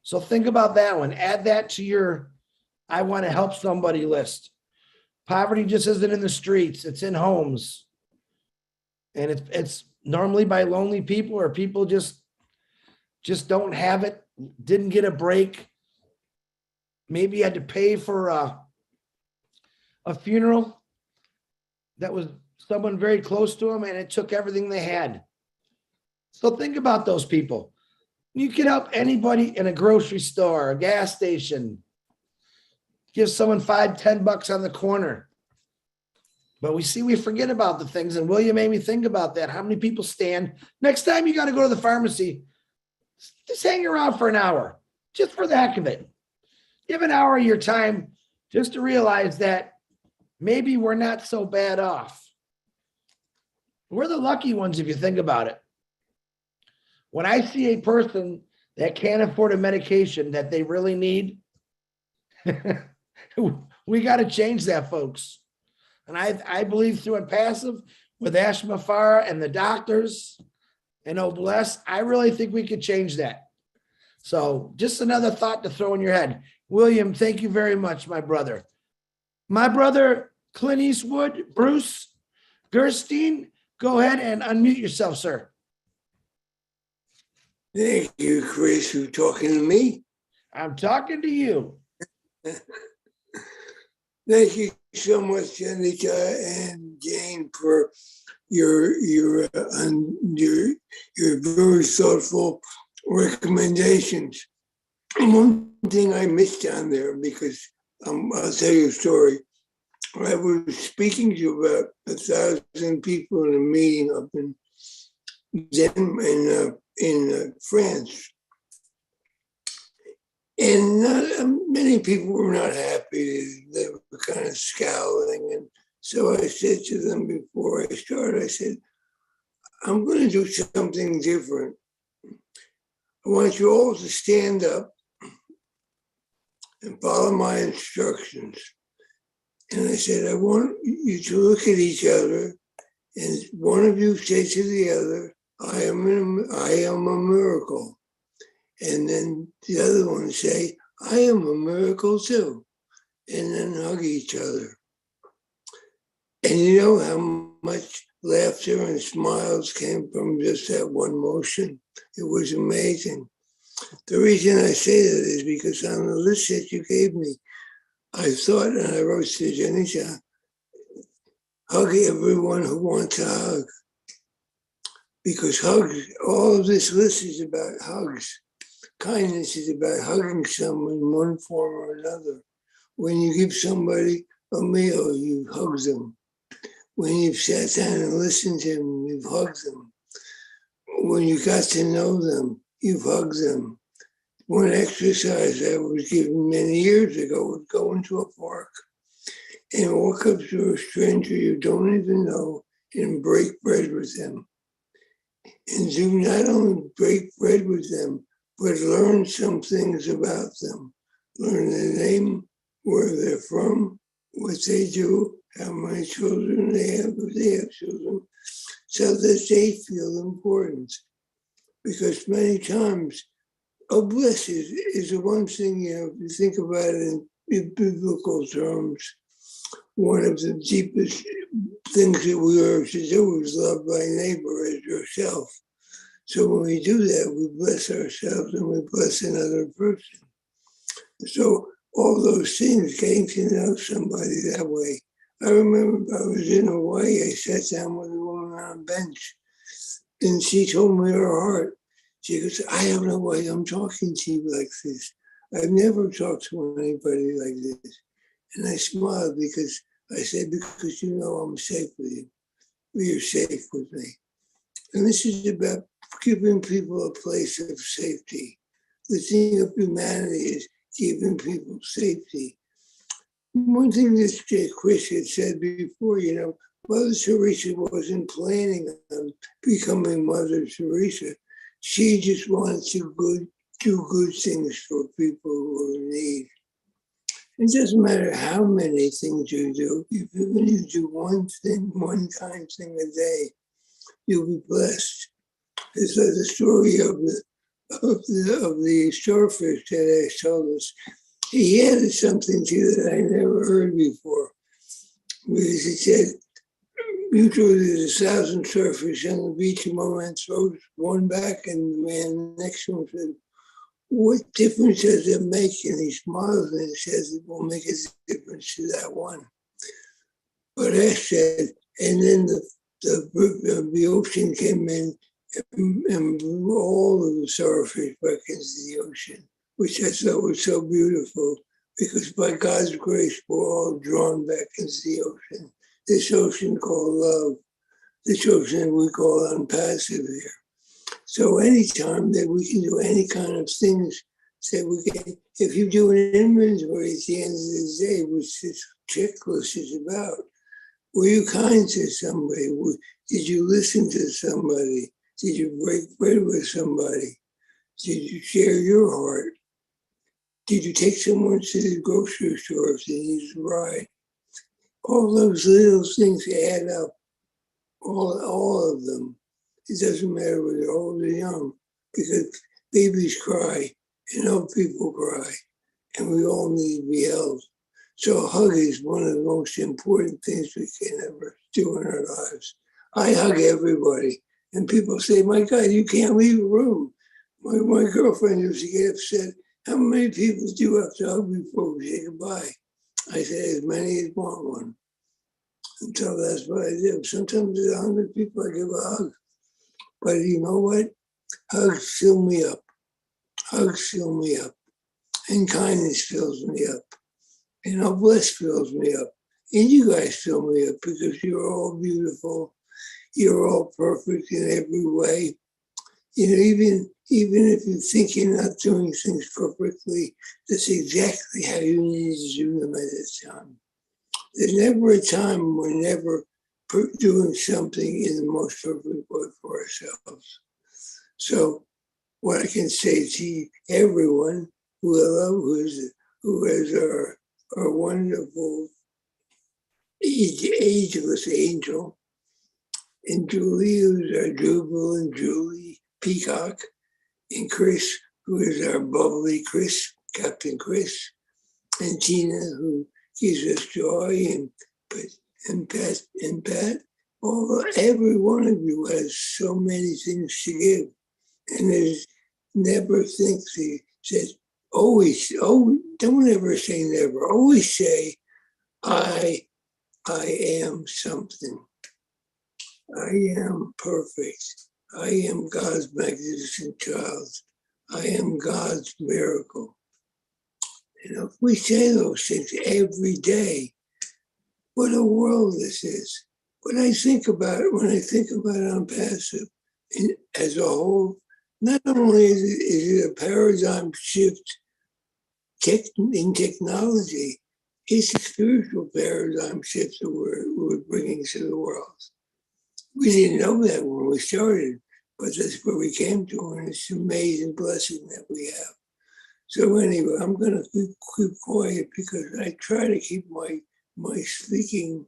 So think about that one. Add that to your I want to help somebody list. Poverty just isn't in the streets, it's in homes. And it's normally by lonely people or people just don't have it, didn't get a break. Maybe had to pay for a funeral that was someone very close to them, and it took everything they had. So think about those people. You can help anybody in a grocery store, a gas station, give someone $5-10 on the corner. But we forget about the things, and William made me think about that. How many people stand? Next time you got to go to the pharmacy, just hang around for an hour, just for the heck of it. Give an hour of your time just to realize that maybe we're not so bad off. We're the lucky ones if you think about it. When I see a person that can't afford a medication that they really need, we got to change that, folks. And I believe through ONPASSIVE with Ash Mafara and the doctors and Bless, I really think we could change that. So just another thought to throw in your head. William, thank you very much, my brother. My brother, Clint Eastwood, Bruce Gerstein, go ahead and unmute yourself, sir. Thank you, Chris, for talking to me. I'm talking to you. Thank you so much, Janica and Jane, for your very thoughtful recommendations. One thing I missed on there, because I'll tell you a story. I was speaking to about 1,000 people in a meeting up in France. And many people were not happy. They were kind of scowling. And so I said to them before I started, I said, I'm going to do something different. I want you all to stand up and follow my instructions. And I said, I want you to look at each other, and one of you say to the other, I am a miracle. And then the other one say, I am a miracle too. And then hug each other. And you know how much laughter and smiles came from just that one motion? It was amazing. The reason I say that is because on the list that you gave me, I thought, and I wrote to Janisha, hug everyone who wants a hug. Because hugs, all of this list is about hugs. Kindness is about hugging someone in one form or another. When you give somebody a meal, you hug them. When you've sat down and listened to them, you've hugged them. When you got to know them, you've hugged them. One exercise I was given many years ago was go into a park and walk up to a stranger you don't even know and break bread with them. And do not only break bread with them, but learn some things about them. Learn their name, where they're from, what they do, how many children they have, if they have children, so that they feel important. Because many times, bliss is the one thing, if you think about it in biblical terms, one of the deepest things that we are to do is love thy neighbor as yourself. So when we do that, we bless ourselves and we bless another person. So all those things, getting to know somebody that way. I remember I was in Hawaii, I sat down with a woman on a bench and she told me her heart. She goes, I don't know why I'm talking to you like this. I've never talked to anybody like this. And I smiled because I said, because you know I'm safe with you. You're safe with me. And this is about giving people a place of safety. The thing of humanity is giving people safety. One thing that Chris had said before, Mother Teresa wasn't planning on becoming Mother Teresa. She just wanted to do good things for people who are in need. It doesn't matter how many things you do. Even if you do one thing, one kind thing a day, you'll be blessed. It's like the story of the starfish that Ash told us. He added something to that I never heard before. because it said, mutually there's 1,000 surfers on the beach, and one man throws one back, and the man next to him said, what difference does it make? And he smiles and he says, it will make a difference to that one. But I said, and then the ocean came in and blew all of the surfers back into the ocean, which I thought was so beautiful, because by God's grace, we're all drawn back into the ocean. This ocean called love, this ocean we call ONPASSIVE here. So anytime that we can do any kind of things that we can, if you do an inventory at the end of the day, which this checklist is about, were you kind to somebody? Did you listen to somebody? Did you break bread with somebody? Did you share your heart? Did you take someone to the grocery store if they needed a ride? All those little things add up, all of them. It doesn't matter whether they're old or young, because babies cry and old people cry, and we all need to be held. So a hug is one of the most important things we can ever do in our lives. I hug everybody, and people say, my God, you can't leave a room. My girlfriend used to get upset. How many people do you have to hug before we say goodbye? I say, as many as want one. And so that's what I do. Sometimes there's 100 people I give a hug. But you know what? Hugs fill me up. Hugs fill me up. And kindness fills me up. And bless fills me up. And you guys fill me up, because you're all beautiful. You're all perfect in every way. You know, even if you think you're not doing things perfectly, that's exactly how you need to do them at this time. There's never a time we're never doing something in the most perfect way for ourselves. So what I can say to everyone who I love, who is our wonderful ageless angel, and Julie, who's our Jubal and Julie Peacock, and Chris, who is our bubbly Chris, Captain Chris, and Tina, who gives us joy, and Pat, every one of you has so many things to give. And there's never think that always, don't ever say never. Always say, I am something. I am perfect. I am God's magnificent child. I am God's miracle. You know, if we say those things every day, what a world this is. When I think about ONPASSIVE as a whole, not only is it a paradigm shift in technology, it's a spiritual paradigm shift that we're bringing to the world. We didn't know that when we started, but that's where we came to, and it's an amazing blessing that we have. So anyway, I'm going to keep quiet, because I try to keep my speaking.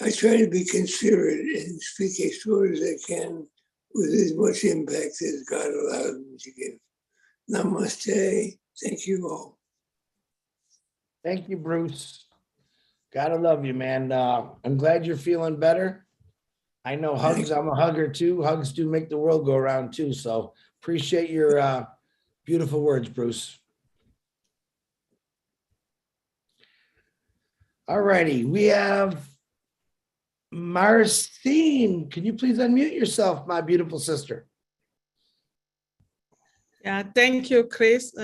I try to be considerate and speak as short as I can, with as much impact as God allows me to give. Namaste. Thank you all. Thank you, Bruce. Gotta love you, man. I'm glad you're feeling better. I know hugs, I'm a hugger too. Hugs do make the world go around too. So appreciate your beautiful words, Bruce. All righty, we have Marcine. Can you please unmute yourself, my beautiful sister? Yeah, thank you, Chris.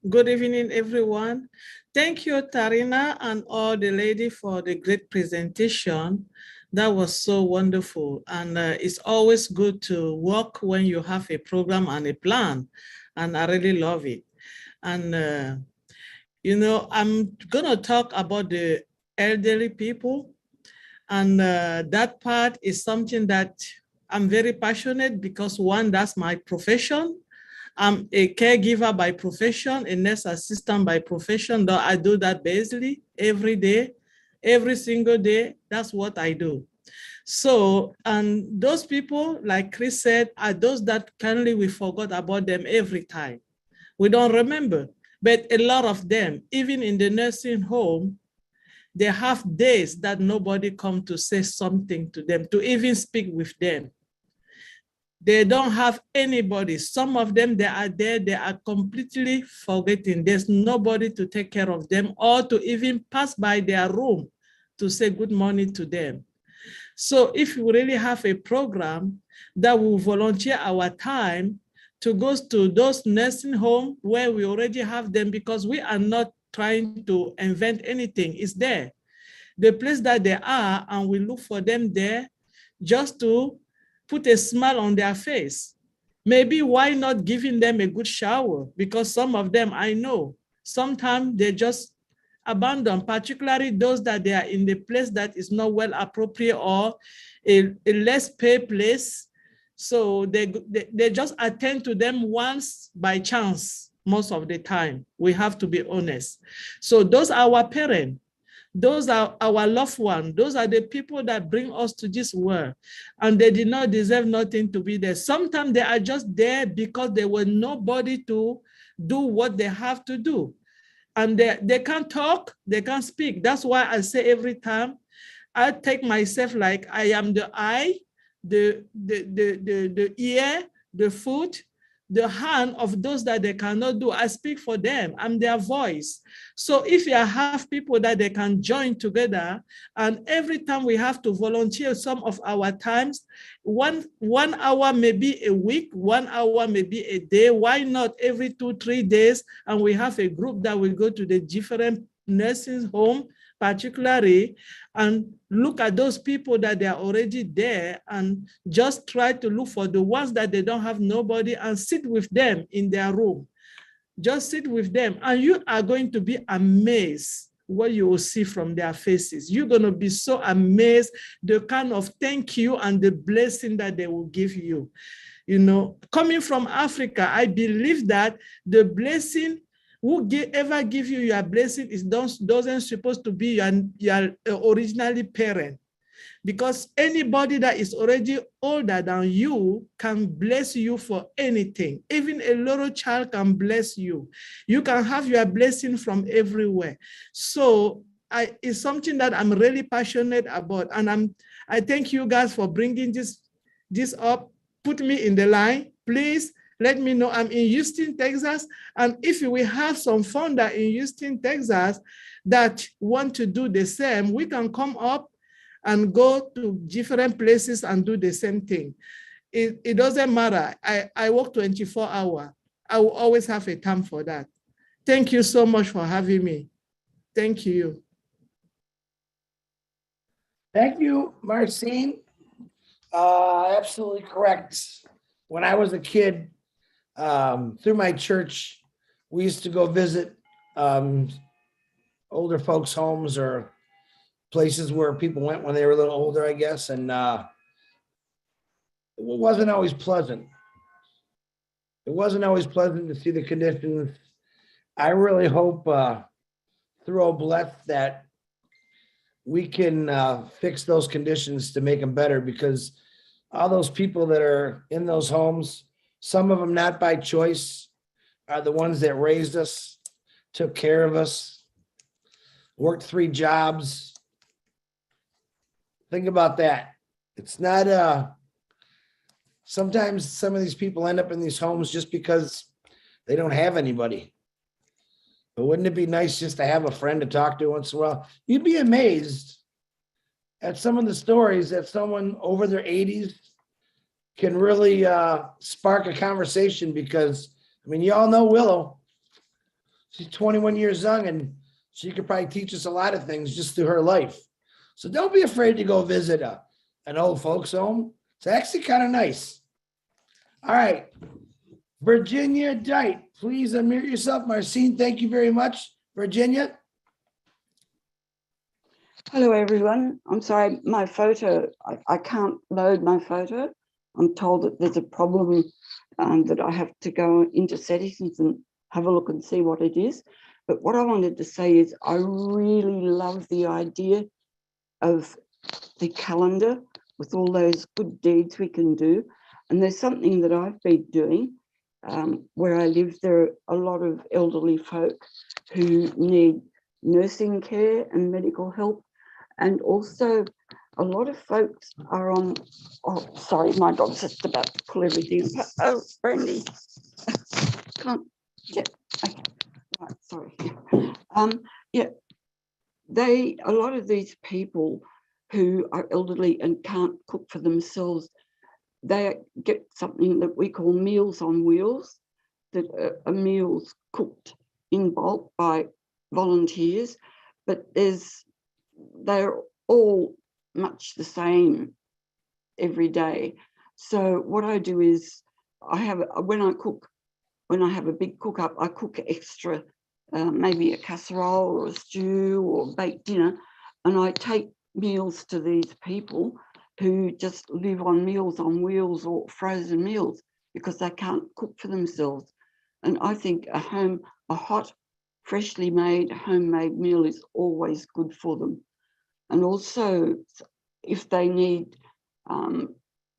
Good evening, everyone. Thank you, Tarina, and all the ladies for the great presentation. That was so wonderful. And it's always good to work when you have a program and a plan. And I really love it. And, you know, I'm going to talk about the elderly people. And that part is something that I'm very passionate, because one, that's my profession. I'm a caregiver by profession, a nurse assistant by profession, though I do that basically every day, every single day. That's what I do. So, and those people, like Chris said, are those that currently we forgot about them every time. We don't remember, but a lot of them, even in the nursing home, They have days that nobody come to say something to them, to even speak with them. They don't have anybody. Some of them, they are there, they are completely forgetting. There's nobody to take care of them or to even pass by their room to say good morning to them. So if we really have a program that will volunteer our time to go to those nursing homes where we already have them, because we are not trying to invent anything, it's there. The place that they are, and we look for them there just to put a smile on their face. Maybe why not giving them a good shower? Because some of them, I know, sometimes they just abandon, particularly those that they are in the place that is not well appropriate or a less paid place. So they just attend to them once by chance, most of the time. We have to be honest. So those are our parents. Those are our loved ones. Those are the people that bring us to this world, and they did not deserve nothing to be there. Sometimes they are just there because there was nobody to do what they have to do. And they can't talk, they can't speak. That's why I say every time, I take myself like I am the eye, the ear, the foot, the hand of those that they cannot do. I speak for them. I'm their voice. So if you have people that they can join together, and every time we have to volunteer some of our times, one hour maybe a week, 1 hour maybe a day, why not every 2-3 days? And we have a group that will go to the different nursing home, particularly, and look at those people that they are already there and just try to look for the ones that they don't have nobody and sit with them in their room. Just sit with them, and you are going to be amazed what you will see from their faces. You're going to be so amazed the kind of thank you and the blessing that they will give you. You know, coming from Africa, I believe that the blessing who ever give you your blessing is doesn't supposed to be your originally parent. Because anybody that is already older than you can bless you for anything. Even a little child can bless you. You can have your blessing from everywhere. So it's something that I'm really passionate about. And I thank you guys for bringing this up. Put me in the line, please. Let me know. I'm in Houston, Texas. And if we have some founder in Houston, Texas that want to do the same, we can come up and go to different places and do the same thing. It doesn't matter. I work 24 hours. I will always have a time for that. Thank you so much for having me. Thank you. Thank you, Marcine. Absolutely correct. When I was a kid, through my church, we used to go visit older folks' homes or places where people went when they were a little older, I guess. And it wasn't always pleasant. It wasn't always pleasant to see the conditions. I really hope through OBLETH that we can fix those conditions to make them better, because all those people that are in those homes, some of them not by choice, are the ones that raised us, took care of us, worked 3 jobs. Think about that. It's not, sometimes some of these people end up in these homes just because they don't have anybody. But wouldn't it be nice just to have a friend to talk to once in a while? You'd be amazed at some of the stories that someone over their 80s can really spark a conversation, because, I mean, you all know Willow. She's 21 years young, and she could probably teach us a lot of things just through her life. So don't be afraid to go visit an old folks home. It's actually kind of nice. All right. Virginia Dite, please unmute yourself. Marcine, thank you very much. Virginia. Hello, everyone. I'm sorry, my photo, I can't load my photo. I'm told that there's a problem that I have to go into settings and have a look and see what it is. But what I wanted to say is I really love the idea of the calendar with all those good deeds we can do. And there's something that I've been doing where I live. There are a lot of elderly folk who need nursing care and medical help. And also a lot of folks are on, oh, sorry, my dog's just about to pull everything apart. Oh, Brandy. Can't get, okay, right, sorry. Yeah, a lot of these people who are elderly and can't cook for themselves, they get something that we call Meals on Wheels, that are meals cooked in bulk by volunteers, but they're all much the same every day. So what I do is when I have a big cook up, I cook extra, maybe a casserole or a stew or baked dinner, and I take meals to these people who just live on Meals on Wheels or frozen meals because they can't cook for themselves. And I think a hot, freshly made, homemade meal is always good for them. And also, if they need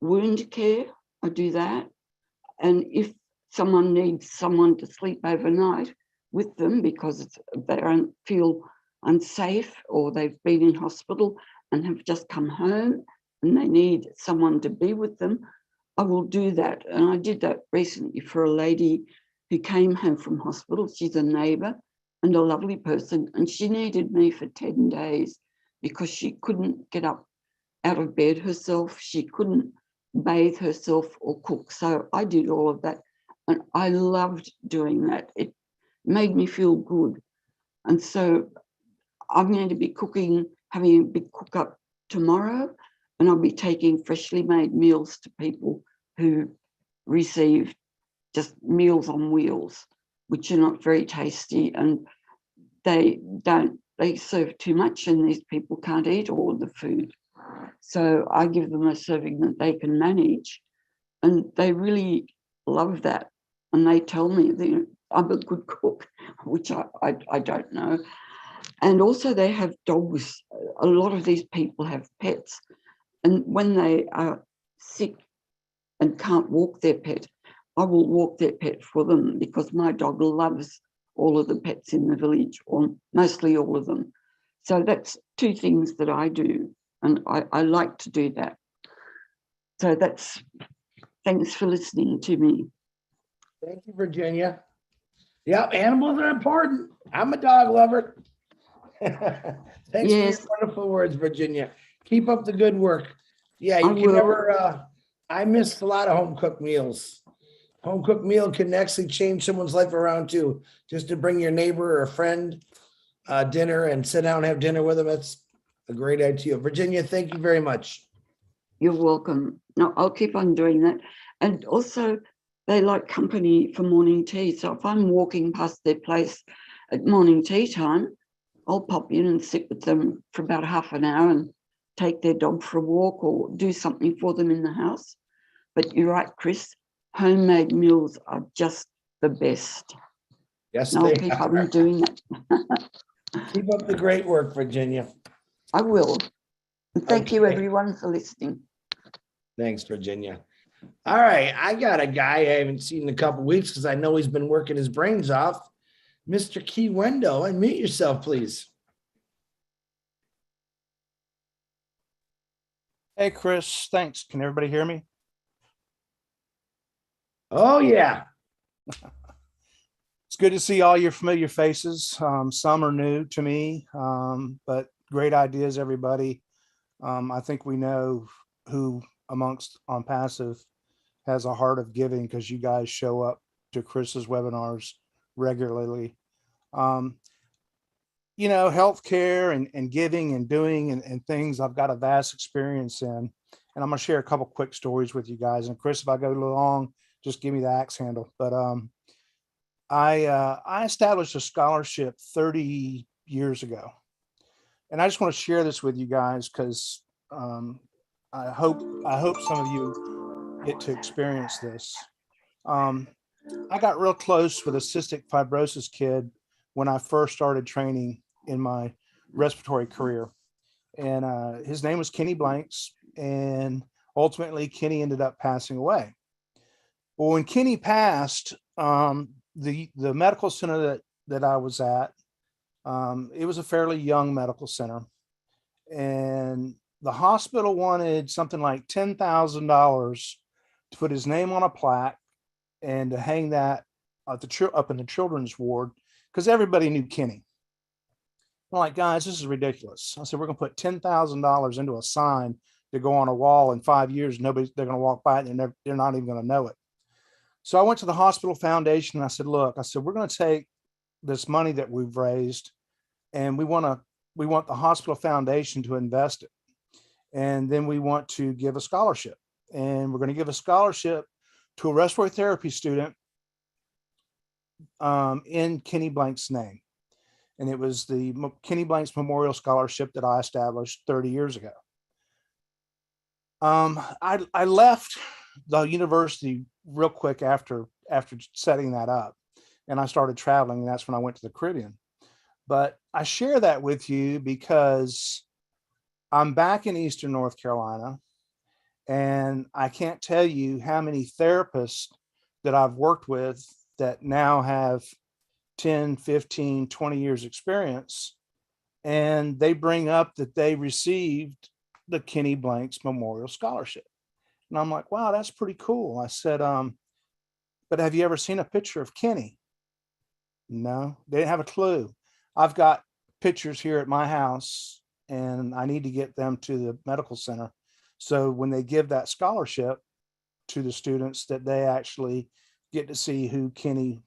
wound care, I do that. And if someone needs someone to sleep overnight with them because they don't feel unsafe or they've been in hospital and have just come home and they need someone to be with them, I will do that. And I did that recently for a lady who came home from hospital. She's a neighbour and a lovely person, and she needed me for 10 days because she couldn't get up out of bed herself. She couldn't bathe herself or cook. So I did all of that, and I loved doing that. It made me feel good. And so I'm going to be having a big cook up tomorrow, and I'll be taking freshly made meals to people who receive just Meals on Wheels, which are not very tasty, and they serve too much and these people can't eat all of the food. So I give them a serving that they can manage, and they really love that. And they tell me that I'm a good cook, which I don't know. And also they have dogs. A lot of these people have pets. And when they are sick and can't walk their pet, I will walk their pet for them because my dog loves all of the pets in the village, or mostly all of them. So that's two things that I do, and I like to do that. So thanks for listening to me. Thank you, Virginia. Yep, animals are important. I'm a dog lover. Thanks for your wonderful words, Virginia. Keep up the good work. Yeah, you can never, I missed a lot of home cooked meals. Home cooked meal can actually change someone's life around too. Just to bring your neighbor or a friend dinner and sit down and have dinner with them. That's a great idea. Virginia, thank you very much. You're welcome. No, I'll keep on doing that. And also, they like company for morning tea. So if I'm walking past their place at morning tea time, I'll pop in and sit with them for about half an hour and take their dog for a walk or do something for them in the house. But you're right, Chris, homemade meals are just the best. Yes, and I'll keep on doing that. Keep up the great work, Virginia. I will. And thank you, everyone, for listening. Thanks, Virginia. All right, I got a guy I haven't seen in a couple of weeks because I know he's been working his brains off. Mr. Key Wendo, unmute yourself, please. Hey, Chris, thanks. Can everybody hear me? Oh, yeah. It's good to see all your familiar faces. Some are new to me, but great ideas, everybody. I think we know who amongst ONPASSIVE has a heart of giving because you guys show up to Chris's webinars regularly. You know, healthcare and giving and doing and things I've got a vast experience in. And I'm going to share a couple quick stories with you guys. And Chris, if I go a little long, just give me the axe handle. But I established a scholarship 30 years ago. And I just want to share this with you guys because I hope some of you get to experience this. I got real close with a cystic fibrosis kid when I first started training in my respiratory career. And his name was Kenny Blanks. And ultimately, Kenny ended up passing away. Well, when Kenny passed, the medical center that I was at It was a fairly young medical center, and the hospital wanted something like $10,000 to put his name on a plaque and to hang that at up in the children's ward because everybody knew Kenny. I'm like, guys, this is ridiculous. I said, we're going to put $10,000 into a sign to go on a wall in 5 years. They're going to walk by it and they're not even going to know it. So I went to the hospital foundation and I said, look, I said, we're going to take this money that we've raised and we want the hospital foundation to invest it. And then we want to give a scholarship, and we're going to give a scholarship to a respiratory therapy student in Kenny Blank's name. And it was the Kenny Blank's Memorial Scholarship that I established 30 years ago. I left the university real quick after setting that up, and I started traveling, and that's when I went to the Caribbean. But I share that with you because I'm back in Eastern North Carolina, and I can't tell you how many therapists that I've worked with that now have 10, 15, 20 years experience. And they bring up that they received the Kenny Blank's Memorial Scholarship. And I'm like, wow, that's pretty cool. I said, but have you ever seen a picture of Kenny? No, they didn't have a clue. I've got pictures here at my house and I need to get them to the medical center. So when they give that scholarship to the students, that they actually get to see who he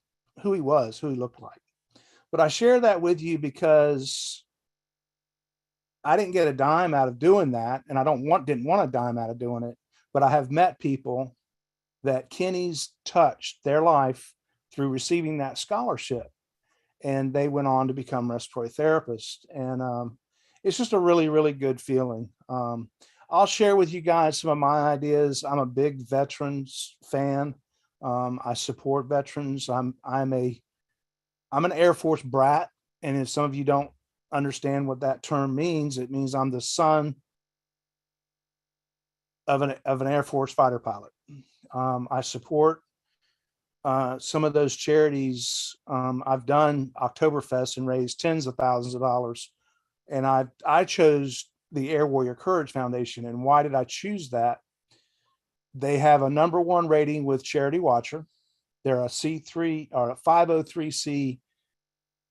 was, who he looked like. But I share that with you because I didn't get a dime out of doing that. And I didn't want a dime out of doing it, but I have met people that Kenny's touched their life through receiving that scholarship. And they went on to become respiratory therapists. And it's just a really, really good feeling. I'll share with you guys some of my ideas. I'm a big veterans fan. I support veterans. I'm an Air Force brat. And if some of you don't understand what that term means, it means I'm the son of an Air Force fighter pilot. I support some of those charities. I've done Oktoberfest and raised tens of thousands of dollars. And I chose the Air Warrior Courage Foundation. And why did I choose that? They have a #1 rating with Charity Watcher. They're a C3 or a 503C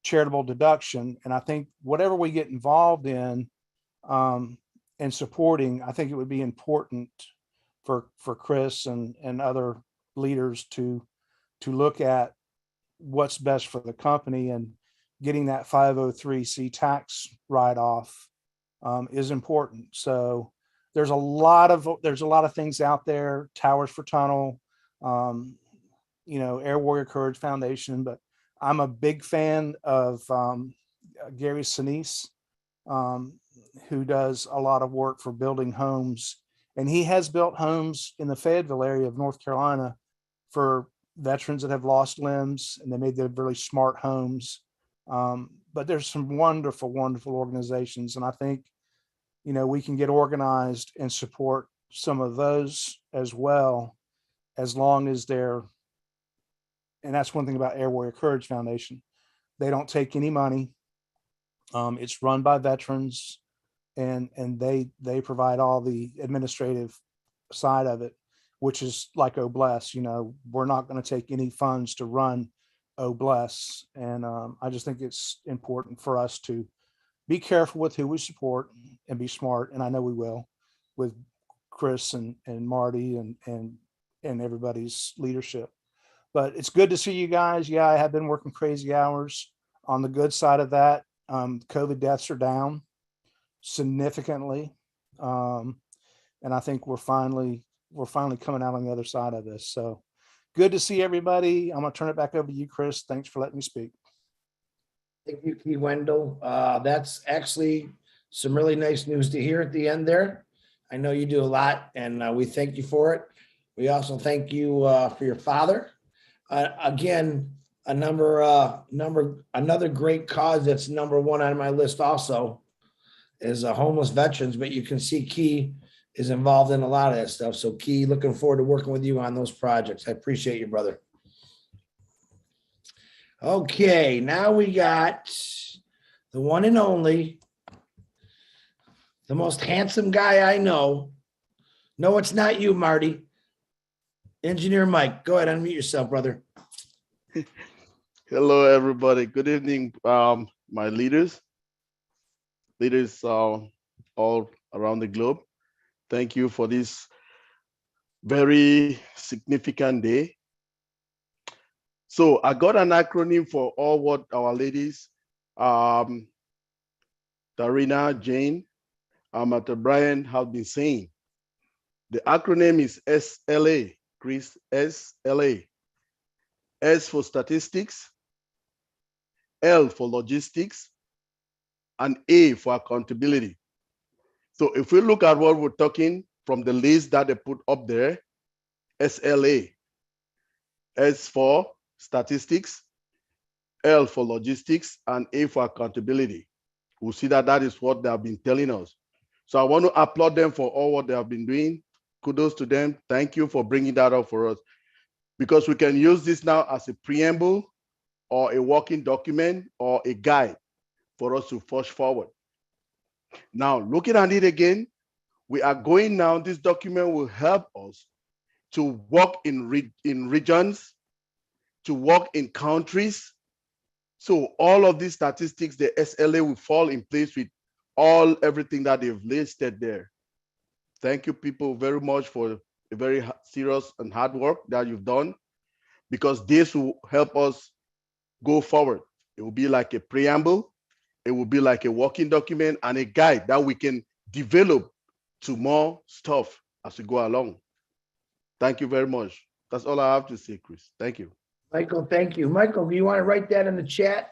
charitable deduction. And I think whatever we get involved in supporting, I think it would be important for Chris and other leaders to look at what's best for the company, and getting that 503C tax write-off is important. So there's a lot of things out there, Towers for Tunnel, Air Warrior Courage Foundation, but I'm a big fan of Gary Sinise, who does a lot of work for building homes. And he has built homes in the Fayetteville area of North Carolina for veterans that have lost limbs, and they made them really smart homes. But there's some wonderful, wonderful organizations. And I think, we can get organized and support some of those as well, as long as and that's one thing about Air Warrior Courage Foundation. They don't take any money. It's run by veterans, and they provide all the administrative side of it, which is like Oh Bless. We're not going to take any funds to run Oh Bless. And I just think it's important for us to be careful with who we support and be smart. And I know we will, with Chris and Marty and everybody's leadership. But it's good to see you guys. Yeah, I have been working crazy hours. On the good side of that, COVID deaths are down significantly. And I think we're finally coming out on the other side of this. So good to see everybody. I'm going to turn it back over to you, Chris. Thanks for letting me speak. Thank you, Key Wendell. That's actually some really nice news to hear at the end there. I know you do a lot, and we thank you for it. We also thank you for your father. Again, another great cause that's #1 on my list also is homeless veterans, but you can see Key is involved in a lot of that stuff. So Key, looking forward to working with you on those projects. I appreciate you, brother. Okay, now we got the one and only, the most handsome guy I know. No, it's not you, Marty. Engineer Mike, go ahead, unmute yourself, brother. Hello, everybody. Good evening, my leaders all around the globe. Thank you for this very significant day. So I got an acronym for all what our ladies, Darina, Jane, Mr. Brian have been saying. The acronym is SLA, Chris, SLA. S for statistics, L for logistics, and A for accountability. So if we look at what we're talking from the list that they put up there, SLA, S for statistics, L for logistics, and A for accountability. We'll see that that is what they have been telling us. So I want to applaud them for all what they have been doing. Kudos to them. Thank you for bringing that up for us, because we can use this now as a preamble or a working document or a guide for us to push forward. Now, looking at it again, we are going now, this document will help us to work in regions, to work in countries. So all of these statistics, the SLA will fall in place with everything that they've listed there. Thank you people very much for a very serious and hard work that you've done, because this will help us go forward. It will be like a preamble, it will be like a working document and a guide that we can develop to more stuff as we go along. Thank you very much. That's all I have to say, Chris. Thank you. Michael, thank you. Michael, do you want to write that in the chat?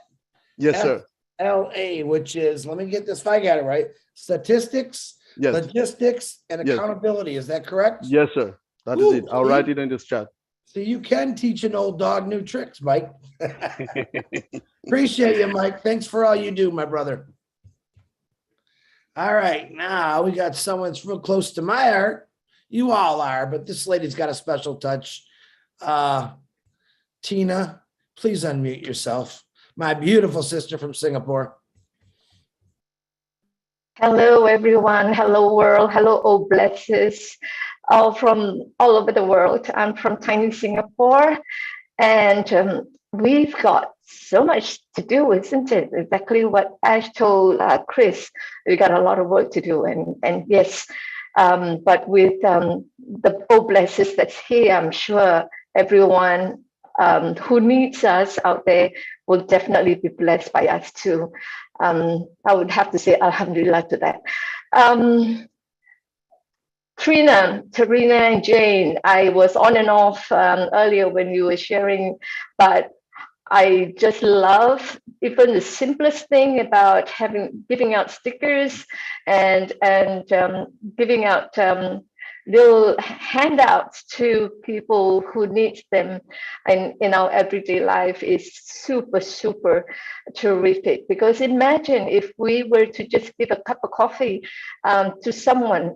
Yes, sir. LA, which is, let me get this if I got it right, statistics, yes, logistics, and accountability. Is that correct? Yes, sir. That is it. I'll write it in this chat. So you can teach an old dog new tricks, Mike. Appreciate you, Mike. Thanks for all you do, my brother. All right, now we got someone that's real close to my heart. You all are, but this lady's got a special touch. Tina, please unmute yourself. My beautiful sister from Singapore. Hello, everyone. Hello, world. Hello, all blesses, all from all over the world. I'm from tiny Singapore, and we've got so much to do, isn't it? Exactly what Ash told Chris. We got a lot of work to do, and yes, but with the all blesses that's here, I'm sure everyone who needs us out there will definitely be blessed by us too. I would have to say alhamdulillah to that. Trina, Tarina, and Jane, I was on and off earlier when you were sharing, but I just love even the simplest thing about giving out stickers and giving out little handouts to people who need them in our everyday life is super, super terrific. Because imagine if we were to just give a cup of coffee to someone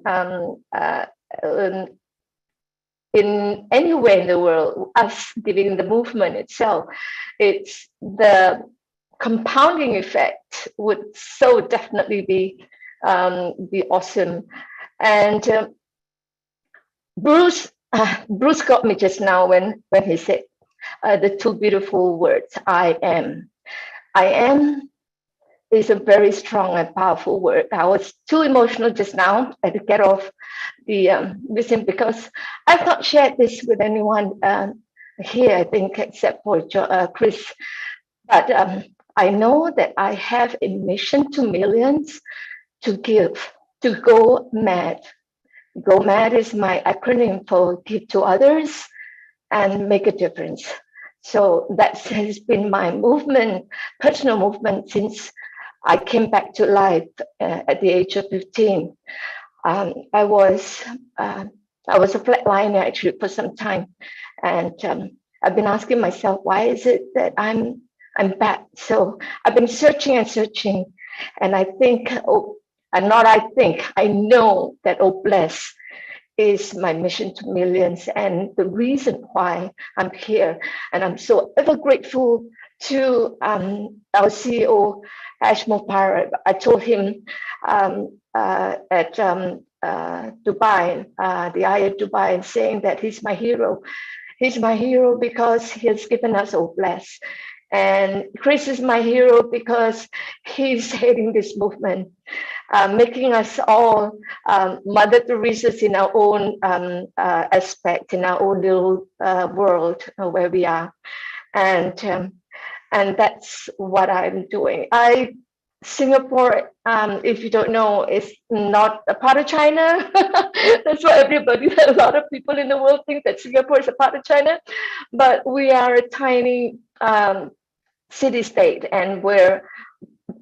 in anywhere in the world, us giving the movement itself, it's the compounding effect would so definitely be awesome. And Bruce got me just now when he said the two beautiful words, I am. I am is a very strong and powerful word. I was too emotional just now. I had to get off the listen because I've not shared this with anyone here, I think, except for Chris. But I know that I have a mission to millions to give, to go mad. Go mad is my acronym for give to others and make a difference. So that has been my movement, personal movement, since I came back to life at the age of 15. I was a flatliner actually for some time, and I've been asking myself, why is it that I'm back? So I've been searching and searching, and I think, I know that Oh Bless is my mission to millions, and the reason why I'm here. And I'm so ever grateful to our CEO, Ashmore Pirate. I told him at Dubai, the IAF Dubai, and saying that he's my hero. He's my hero because he has given us all bless. And Chris is my hero because he's heading this movement, making us all Mother Teresa's in our own aspect, in our own little world where we are. And that's what I'm doing. Singapore, if you don't know, is not a part of China. That's what a lot of people in the world think, that Singapore is a part of China. But we are a tiny city-state, and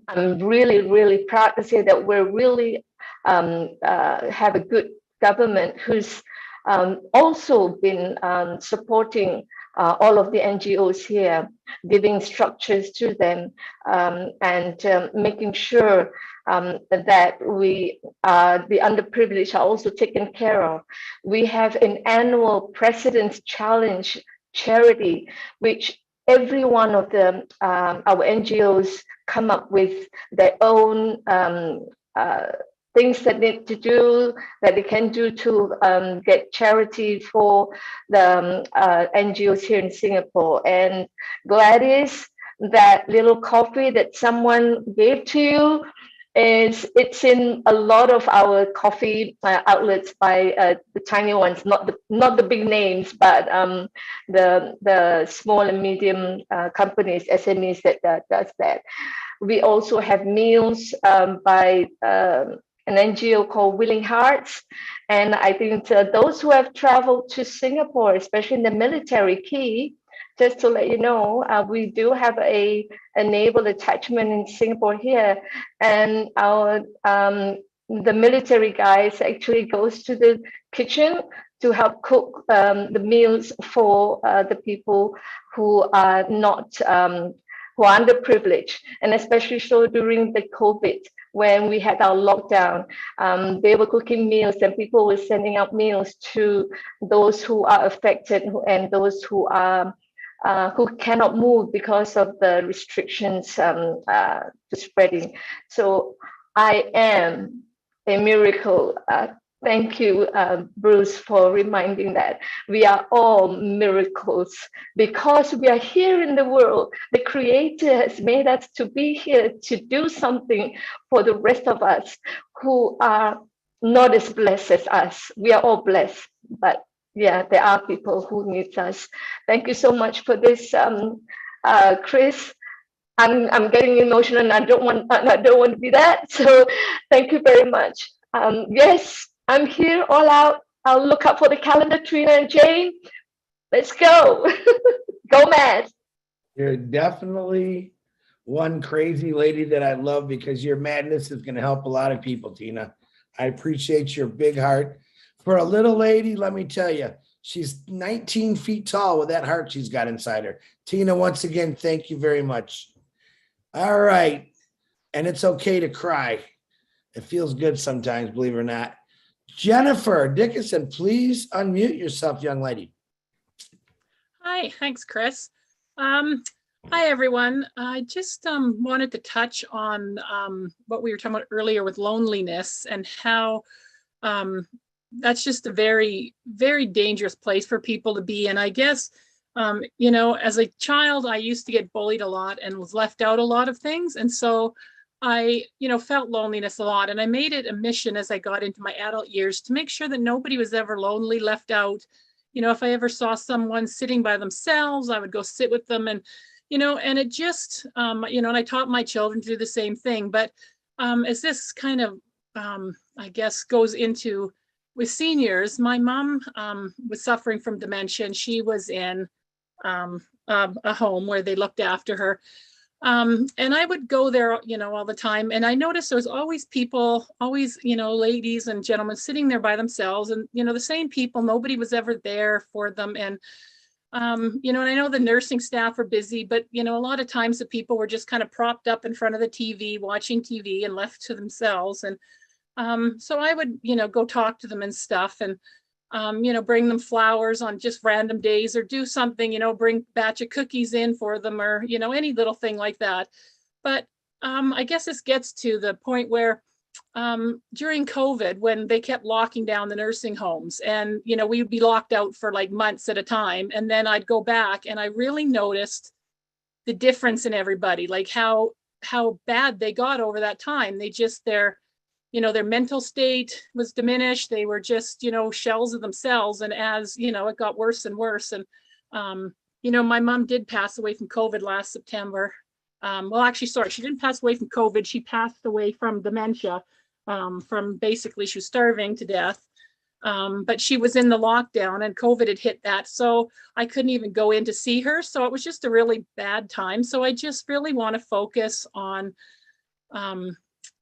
I'm really, really proud to say that we're really have a good government who's also been supporting all of the NGOs here, giving structures to them, and making sure that the underprivileged are also taken care of. We have an annual President's Challenge charity, which every one of our NGOs come up with their own things that they can do to get charity for the NGOs here in Singapore. And Gladys, that little coffee that someone gave to you, it's in a lot of our coffee outlets by the tiny ones, not the big names, but the small and medium companies, SMEs that does that. We also have meals by an NGO called Willing Hearts. And I think those who have traveled to Singapore, especially in the military key, just to let you know, we do have a naval attachment in Singapore here, and the military guys actually goes to the kitchen to help cook the meals for the people who are not who are underprivileged, and especially so during the COVID, when we had our lockdown, they were cooking meals, and people were sending out meals to those who are affected and those who cannot move because of the restrictions to spreading. So I am a miracle. Thank you, Bruce, for reminding that we are all miracles because we are here in the world. The Creator has made us to be here to do something for the rest of us who are not as blessed as us. We are all blessed, but yeah, there are people who need us. Thank you so much for this, Chris. I'm getting emotional, and I don't want to be that. So thank you very much. Yes, I'm here all out. I'll look up for the calendar, Trina and Jane. Let's go. Go mad. You're definitely one crazy lady that I love, because your madness is going to help a lot of people, Tina. I appreciate your big heart. For a little lady, let me tell you, she's 19 feet tall with that heart she's got inside her. Tina, once again, thank you very much. All right. And it's okay to cry. It feels good sometimes, believe it or not. Jennifer Dickinson, please unmute yourself, young lady. Hi, thanks, Chris. Hi, everyone. I just wanted to touch on what we were talking about earlier with loneliness, and how that's just a very, very dangerous place for people to be. And I guess, you know, as a child, I used to get bullied a lot and was left out a lot of things. And so I, you know, felt loneliness a lot. And I made it a mission as I got into my adult years to make sure that nobody was ever lonely, left out. You know, if I ever saw someone sitting by themselves, I would go sit with them. And, you know, and it just, you know, and I taught my children to do the same thing. But as this kind of, I guess, goes into with seniors, my mom was suffering from dementia, and she was in a home where they looked after her. And I would go there, you know, all the time. And I noticed there was always people, always, you know, ladies and gentlemen sitting there by themselves, and, you know, the same people, nobody was ever there for them. And, you know, and I know the nursing staff are busy, but, you know, a lot of times the people were just kind of propped up in front of the TV, watching TV, and left to themselves. And so I would, you know, go talk to them and stuff. And bring them flowers on just random days or do something, bring a batch of cookies in for them or, any little thing like that. But I guess this gets to the point where during COVID, when they kept locking down the nursing homes and, we'd be locked out for like months at a time. And then I'd go back and I really noticed the difference in everybody, like how bad they got over that time. They just, their mental state was diminished. They were just, shells of themselves. And as, it got worse and worse. And, my mom did pass away from COVID last September. Well, actually, sorry, she didn't pass away from COVID. She passed away from dementia, from basically she was starving to death. But she was in the lockdown and COVID had hit that. So I couldn't even go in to see her. So it was just a really bad time. So I just really want to focus on,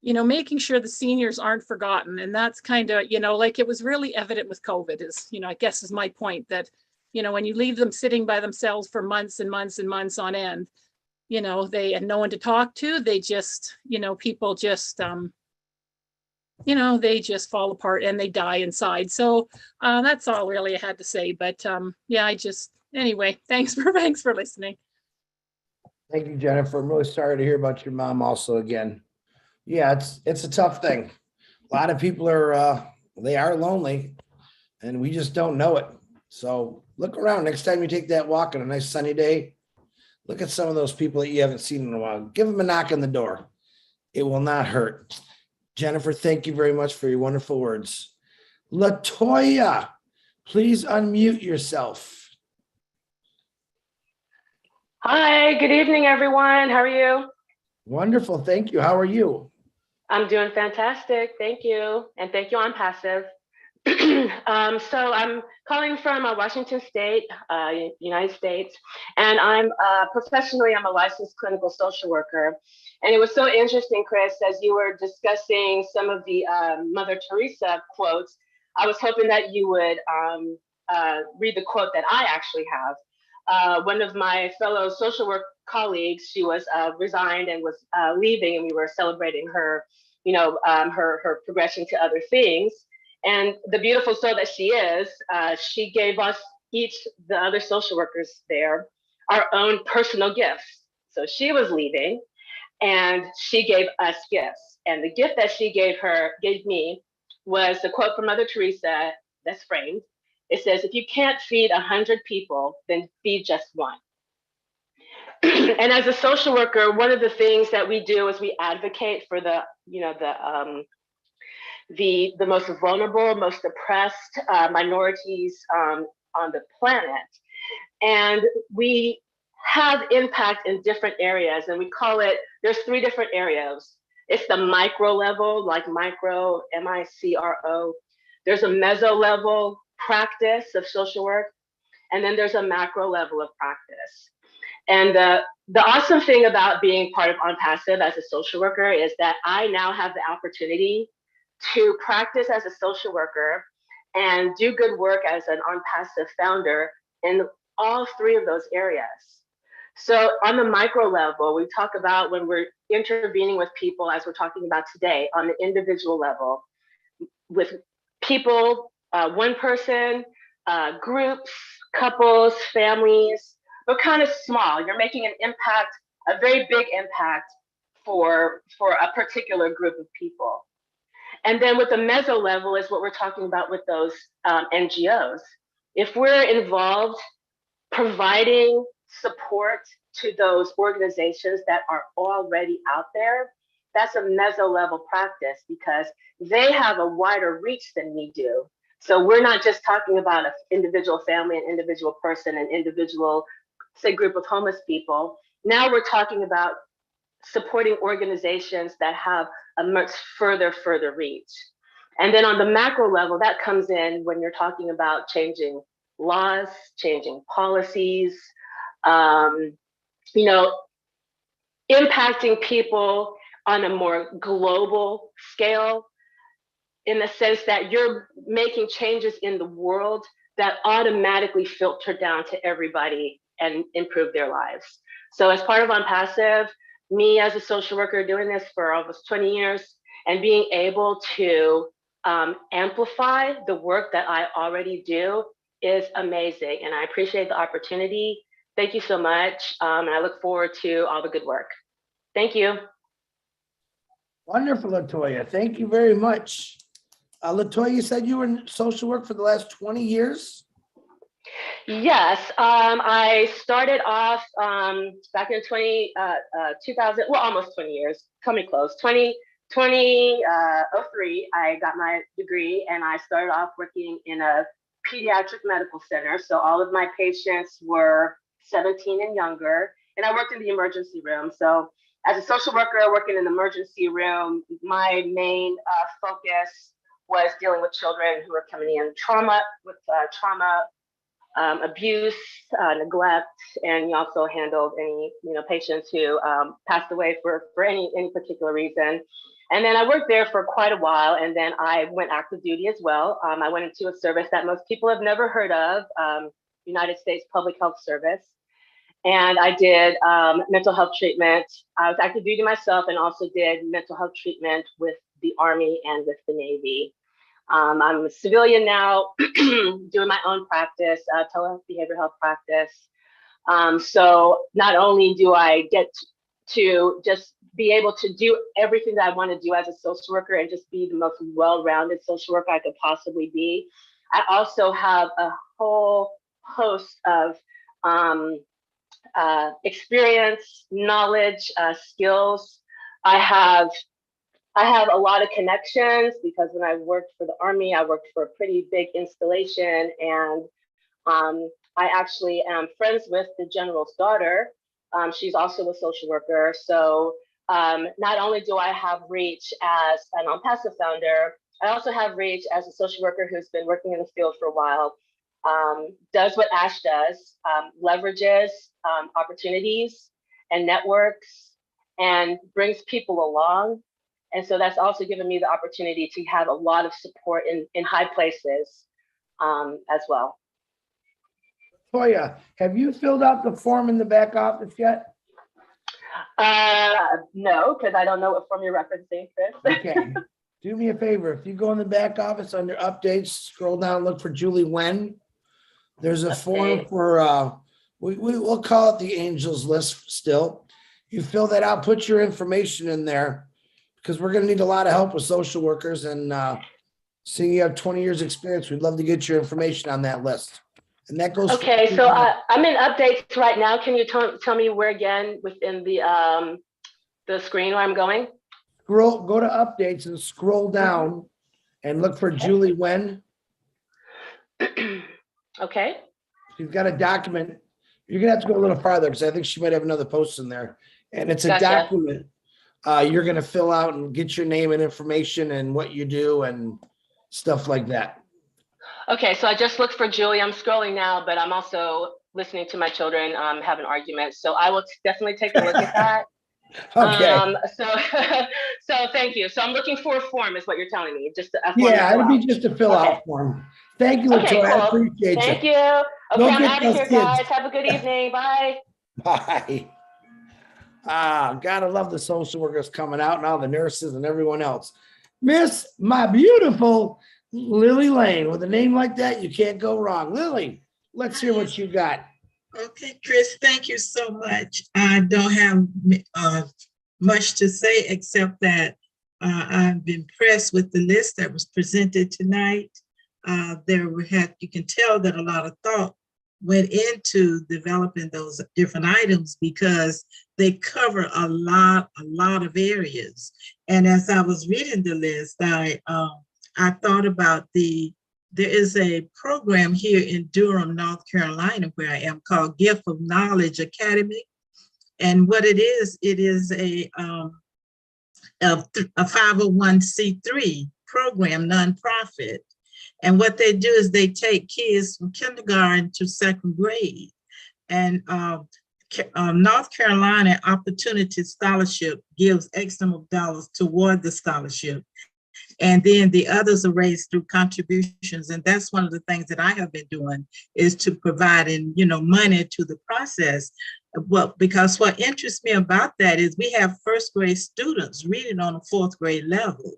making sure the seniors aren't forgotten. And that's kind of, like it was really evident with COVID is, I guess is my point that, when you leave them sitting by themselves for months and months and months on end, they had no one to talk to. They just, people just, they just fall apart and they die inside. So that's all really I had to say. But yeah, anyway, thanks for listening. Thank you, Jennifer. I'm really sorry to hear about your mom also again. Yeah, it's a tough thing. A lot of people they are lonely and we just don't know it. So look around next time you take that walk on a nice sunny day. Look at some of those people that you haven't seen in a while. Give them a knock on the door. It will not hurt. Jennifer, thank you very much for your wonderful words. LaToya, please unmute yourself. Hi, good evening, everyone. How are you? Wonderful. Thank you. How are you? I'm doing fantastic. Thank you. And thank you, ONPASSIVE. So I'm calling from Washington State, United States, and professionally, I'm a licensed clinical social worker. And it was so interesting, Chris, as you were discussing some of the Mother Teresa quotes, I was hoping that you would read the quote that I actually have. One of my fellow social work colleagues, she was resigned and was leaving, and we were celebrating her, her progression to other things. And the beautiful soul that she is, she gave us each, the other social workers there, our own personal gifts. So she was leaving and she gave us gifts. And the gift that she gave me was a quote from Mother Teresa that's framed. It says, if you can't feed 100 people, then feed just one. And as a social worker, one of the things that we do is we advocate for the most vulnerable, most oppressed minorities on the planet. And we have impact in different areas, and we call it, there's 3 different areas. It's the micro level, like micro, M-I-C-R-O. There's a meso level practice of social work, and then there's a macro level of practice. And the awesome thing about being part of ONPASSIVE as a social worker is that I now have the opportunity to practice as a social worker and do good work as an ONPASSIVE founder in all 3 of those areas. So on the micro level, we talk about when we're intervening with people, as we're talking about today, on the individual level, with people, one person, groups, couples, families, but kind of small. You're making an impact, a very big impact for a particular group of people. And then with the meso level is what we're talking about with those NGOs. If we're involved providing support to those organizations that are already out there, that's a meso level practice because they have a wider reach than we do. So we're not just talking about an individual family, an individual person, an individual, say, group of homeless people. Now we're talking about supporting organizations that have a much further reach. And then on the macro level, that comes in when you're talking about changing laws, changing policies, impacting people on a more global scale, in the sense that you're making changes in the world that automatically filter down to everybody and improve their lives. So as part of ONPASSIVE, me as a social worker doing this for almost 20 years and being able to amplify the work that I already do is amazing. And I appreciate the opportunity. Thank you so much. And I look forward to all the good work. Thank you. Wonderful, Latoya. Thank you very much. Latoya, you said you were in social work for the last 20 years? Yes, I started off back in 2000, well, almost 20 years, coming close, 2003, I got my degree and I started off working in a pediatric medical center. So all of my patients were 17 and younger, and I worked in the emergency room. So as a social worker working in the emergency room, my main focus was dealing with children who were coming in with trauma, abuse, neglect, and you also handled any patients who passed away for any particular reason. And then I worked there for quite a while, and then I went active duty as well. I went into a service that most people have never heard of, United States Public Health Service. And I did mental health treatment. I was active duty myself and also did mental health treatment with the Army and with the Navy. I'm a civilian now, doing my own practice, telehealth behavioral health practice. So not only do I get to just be able to do everything that I want to do as a social worker and just be the most well-rounded social worker I could possibly be, I also have a whole host of experience, knowledge, skills. I have a lot of connections because when I worked for the Army, I worked for a pretty big installation, and I actually am friends with the general's daughter. She's also a social worker. So not only do I have reach as an ONPASSIVE founder, I also have reach as a social worker who's been working in the field for a while, does what Ash does, leverages opportunities and networks and brings people along. And so that's also given me the opportunity to have a lot of support in high places as well. Latoya, have you filled out the form in the back office yet? No, because I don't know what form you're referencing, Chris. Okay. Do me a favor. If you go in the back office under updates, scroll down, look for Julie Wen. There's a form for, we'll call it the Angels list still. You fill that out, put your information in there, because we're going to need a lot of help with social workers, and seeing you have 20 years experience, we'd love to get your information on that list. And that goes. Okay, so I'm in updates right now. Can you tell me where again within the screen where I'm going? Go to updates and scroll down and look for Julie Wen. Okay. She's got a document. You're gonna have to go a little farther because I think she might have another post in there. And it's a document you're gonna fill out and get your name and information and what you do and stuff like that. Okay, so I just looked for Julie. I'm scrolling now, but I'm also listening to my children have an argument. So I will definitely take a look at that. Okay. So thank you. So I'm looking for a form is what you're telling me. Just it'll be just a fill out form. Thank you, Okay, Latoya. cool. I appreciate Thank you. you. Okay, Go I'm get out of those here, kids. guys. Have a good evening. Bye. Bye. Gotta love the social workers coming out and all the nurses and everyone else. Miss, my beautiful Lily Lane. With a name like that, you can't go wrong. Lily, let's hear what you got. Okay, Chris, thank you so much. I don't have much to say except that I'm impressed with the list that was presented tonight. You can tell that a lot of thought went into developing those different items because they cover a lot of areas. And as I was reading the list, I thought about there is a program here in Durham, North Carolina, where I am, called Gift of Knowledge Academy. And what it is a 501c3 program, nonprofit. And what they do is they take kids from kindergarten to second grade. And North Carolina Opportunity Scholarship gives X number of dollars toward the scholarship. And then the others are raised through contributions. And that's one of the things that I have been doing, is to providing, money to the process. Well, because what interests me about that is we have first grade students reading on a fourth grade level.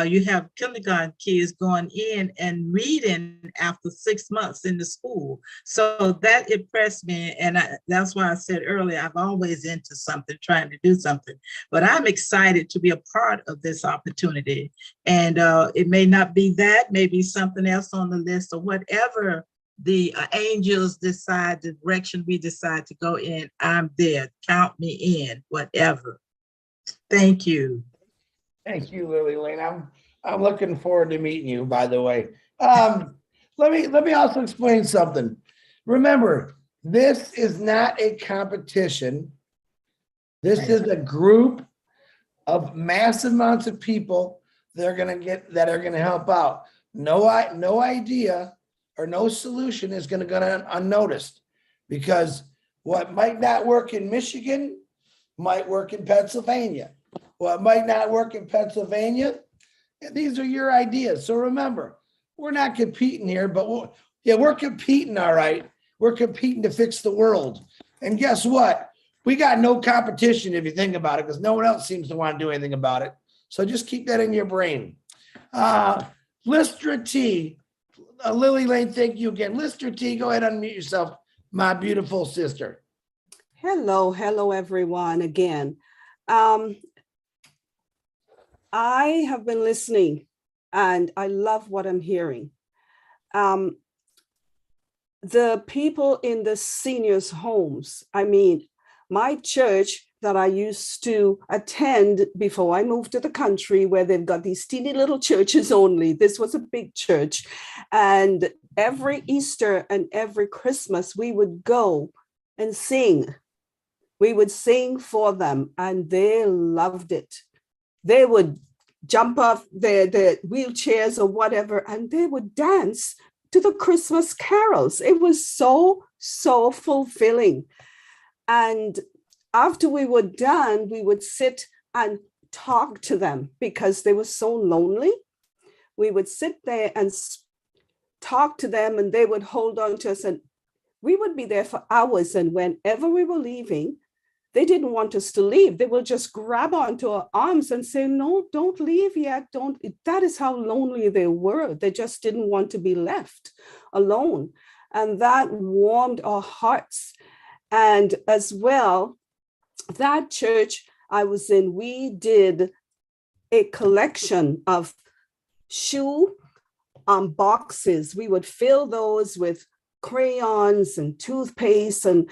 you have kindergarten kids going in and reading after 6 months in the school. So that impressed me. And that's why I said earlier, I'm always into something, trying to do something. But I'm excited to be a part of this opportunity. And it may not be that, maybe something else on the list or whatever the angels decide, the direction we decide to go in, I'm there. Count me in, whatever. Thank you. Thank you, Lily Lane. I'm looking forward to meeting you, by the way. Let me also explain something. Remember, this is not a competition. This is a group of massive amounts of people that are gonna help out. No idea or no solution is gonna go unnoticed, because what might not work in Michigan might work in Pennsylvania. What might not work in Pennsylvania, these are your ideas. So remember, we're not competing here, but we're competing, all right. We're competing to fix the world. And guess what? We got no competition if you think about it, because no one else seems to want to do anything about it. So just keep that in your brain. Lister T, Lily Lane, thank you again. Lister T, go ahead and unmute yourself, my beautiful sister. Hello, everyone again. I have been listening and I love what I'm hearing. The people in the seniors' homes, I mean, my church that I used to attend before I moved to the country, where they've got these teeny little churches only. This was a big church. And every Easter and every Christmas, we would go and sing. We would sing for them and they loved it. They would jump off their wheelchairs or whatever, and they would dance to the Christmas carols. It was so fulfilling. And after we were done, we would sit and talk to them because they were so lonely. We would sit there and talk to them, and they would hold on to us, and we would be there for hours. And whenever we were leaving, they didn't want us to leave. They would just grab onto our arms and say, no, don't leave yet. Don't. That is how lonely they were. They just didn't want to be left alone. And that warmed our hearts. And as well, that church I was in, we did a collection of shoe boxes. We would fill those with crayons and toothpaste and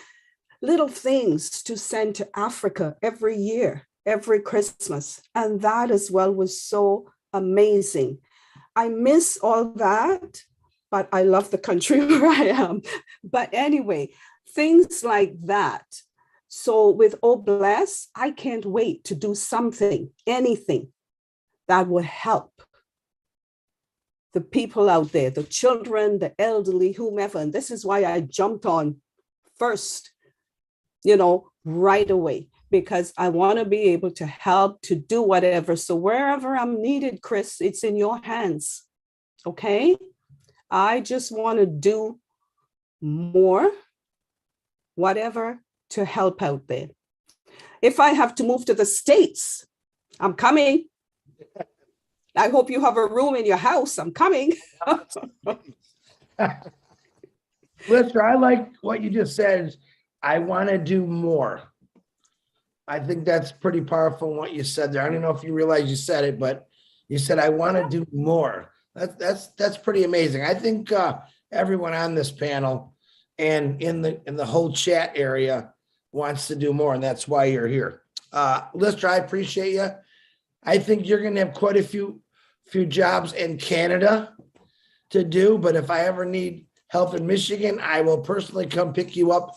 little things to send to Africa every year, every Christmas. And that as well was so amazing. I miss all that, but I love the country where I am. But anyway, things like that. So with Oh Bless, I can't wait to do something, anything that would help the people out there, the children, the elderly, whomever. And this is why I jumped on first, right away, because I want to be able to help, to do whatever. So wherever I'm needed, Chris, it's in your hands. Okay? I just want to do more, whatever, to help out there. If I have to move to the States, I'm coming. I hope you have a room in your house. I'm coming. Lister, I like what you just said. I want to do more. I think that's pretty powerful in what you said there. I don't know if you realize you said it, but you said, I want to do more. That's pretty amazing. I think everyone on this panel and in the whole chat area wants to do more, and that's why you're here. Lister, I appreciate you. I think you're going to have quite a few jobs in Canada to do, but if I ever need help in Michigan, I will personally come pick you up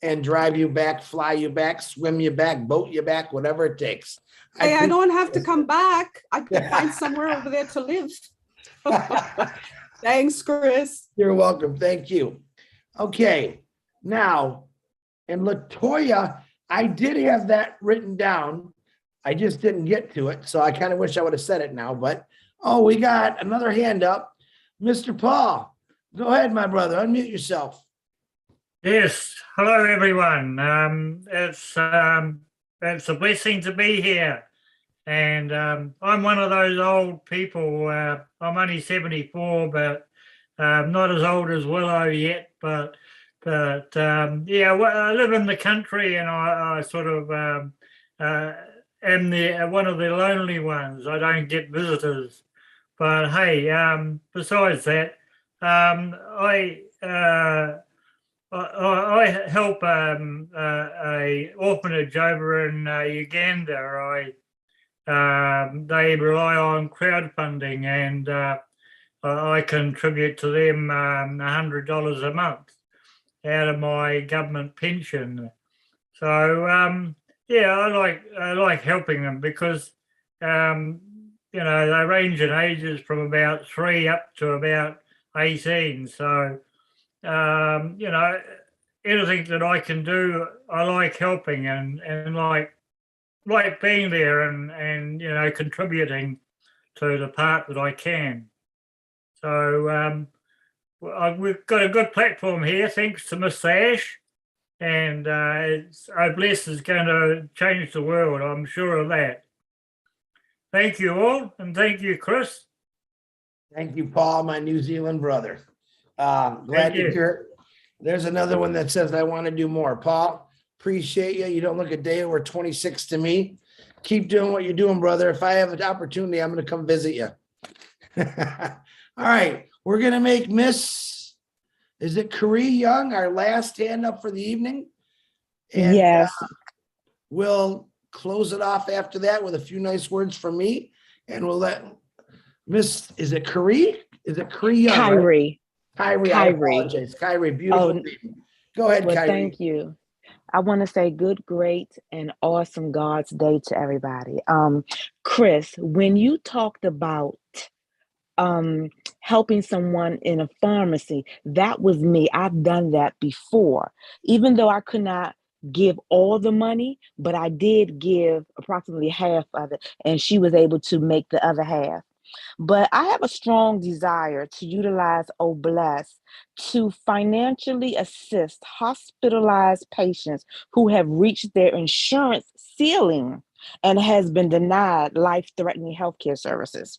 and drive you back, fly you back, swim you back, boat you back, whatever it takes. Hey, I don't have to come back. I can find somewhere over there to live. Thanks, Chris. You're welcome. Thank you. Okay. Now, in Latoya, I did have that written down. I just didn't get to it. So I kind of wish I would have said it now, but we got another hand up. Mr. Paul, go ahead, my brother. Unmute yourself. Yes, hello everyone. It's a blessing to be here. And I'm one of those old people. I'm only 74, but not as old as Willow yet. But yeah, I live in the country, and I sort of am one of the lonely ones. I don't get visitors. But hey, besides that, I help a orphanage over in Uganda. They rely on crowdfunding, and I contribute to them $100 a month out of my government pension. So yeah, I like helping them because you know, they range in ages from about 3 up to about 18. So you know, anything that I can do, I like helping and like being there and you know, contributing to the part that I can. So we've got a good platform here, thanks to Miss Ash, and Bless is going to change the world. I'm sure of that. Thank you all, and thank you, Chris. Thank you, Paul, my New Zealand brother. Glad to hear it. There's another one that says, I want to do more. Paul, appreciate you. You don't look a day over 26 to me. Keep doing what you're doing, brother. If I have an opportunity, I'm going to come visit you. All right. We're going to make Miss, is it Carrie Young, our last hand up for the evening? And yes. We'll close it off after that with a few nice words from me. And we'll let Miss, is it Carrie? Is it Carrie Young? Kyrie. Right? Kyrie, I apologize. Kyrie, beautiful name. Go ahead, well, Kyrie. Thank you. I want to say good, great, and awesome God's Day to everybody. Chris, when you talked about helping someone in a pharmacy, that was me. I've done that before. Even though I could not give all the money, but I did give approximately half of it, and she was able to make the other half. But I have a strong desire to utilize OBLESS to financially assist hospitalized patients who have reached their insurance ceiling and has been denied life-threatening healthcare services.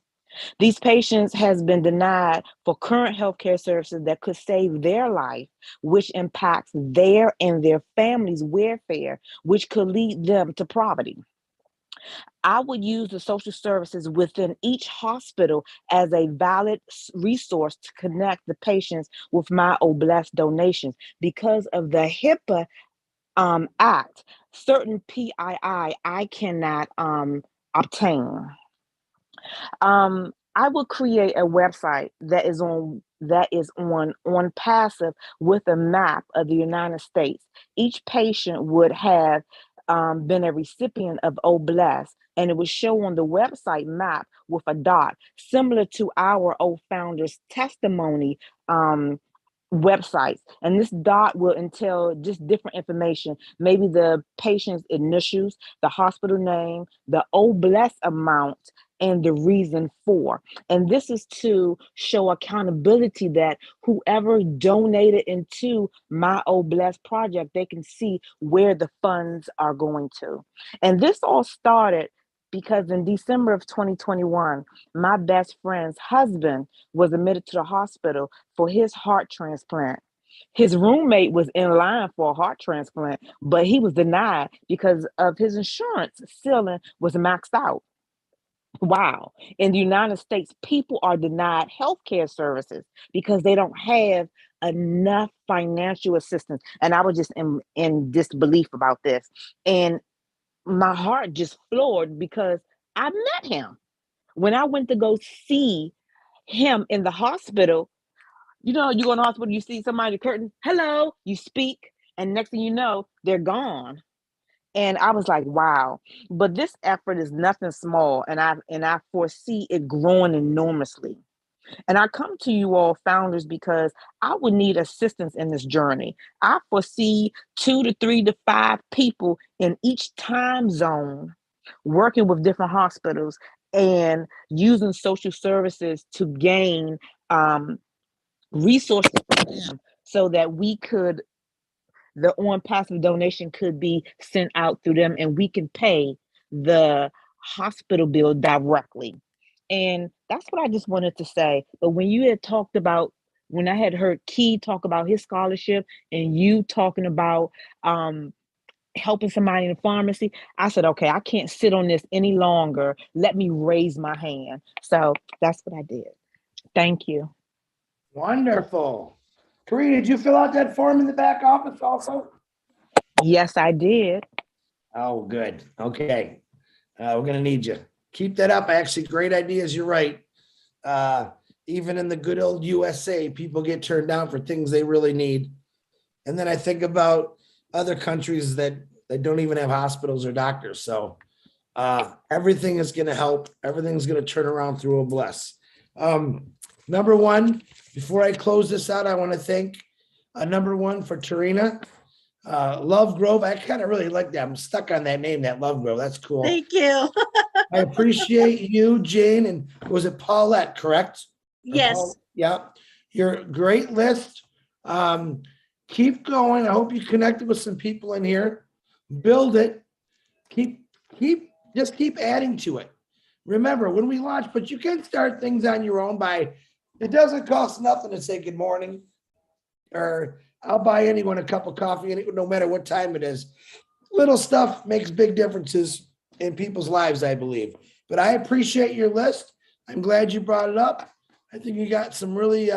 These patients has been denied for current healthcare services that could save their life, which impacts their and their family's welfare, which could lead them to poverty. I would use the social services within each hospital as a valid resource to connect the patients with my OBLESS donations. Because of the HIPAA Act, certain PII I cannot obtain. I will create a website that is on ONPASSIVE with a map of the United States. Each patient would have been a recipient of OBLESS, and it would show on the website map with a dot, similar to our old founder's testimony websites. And this dot will entail just different information, maybe the patient's initials, the hospital name, the OBLESS amount, and the reason for. And this is to show accountability that whoever donated into my OBLESS project, they can see where the funds are going to. And this all started because in December of 2021, my best friend's husband was admitted to the hospital for his heart transplant. His roommate was in line for a heart transplant, but he was denied because of his insurance ceiling was maxed out. Wow. In the United States, people are denied healthcare services because they don't have enough financial assistance. And I was just in disbelief about this. And my heart just floored because I met him. When I went to go see him in the hospital, you know, you go in the hospital, you see somebody at the curtain, hello, you speak, and next thing you know, they're gone. And I was like, wow. But this effort is nothing small, and I foresee it growing enormously. And I come to you all founders because I would need assistance in this journey. I foresee 2 to 3 to 5 people in each time zone working with different hospitals and using social services to gain resources for them so that the on passive donation could be sent out through them and we can pay the hospital bill directly. And that's what I just wanted to say. But when you had talked about, when I had heard Key talk about his scholarship and you talking about helping somebody in the pharmacy, I said, okay, I can't sit on this any longer. Let me raise my hand. So that's what I did. Thank you. Wonderful. Karina, did you fill out that form in the back office also? Yes, I did. Oh, good. Okay. We're going to need you. Keep that up. Actually, great ideas. You're right. Even in the good old USA, people get turned down for things they really need. And then I think about other countries that don't even have hospitals or doctors. So everything is going to help. Everything's going to turn around through OBLESS. Number one, before I close this out, I want to thank number one for Tarina. Love Grove. I kind of really like that. I'm stuck on that name, that Love Grove. That's cool. Thank you. I appreciate you, Jane, and was it Paulette, correct? Yes. Yeah. Your great list. Keep going. I hope you connected with some people in here. Build it. Just keep adding to it. Remember, when we launch, but you can start things on your own by, it doesn't cost nothing to say good morning, or I'll buy anyone a cup of coffee, no matter what time it is. Little stuff makes big differences in people's lives, I believe. But I appreciate your list. I'm glad you brought it up. I think you got some really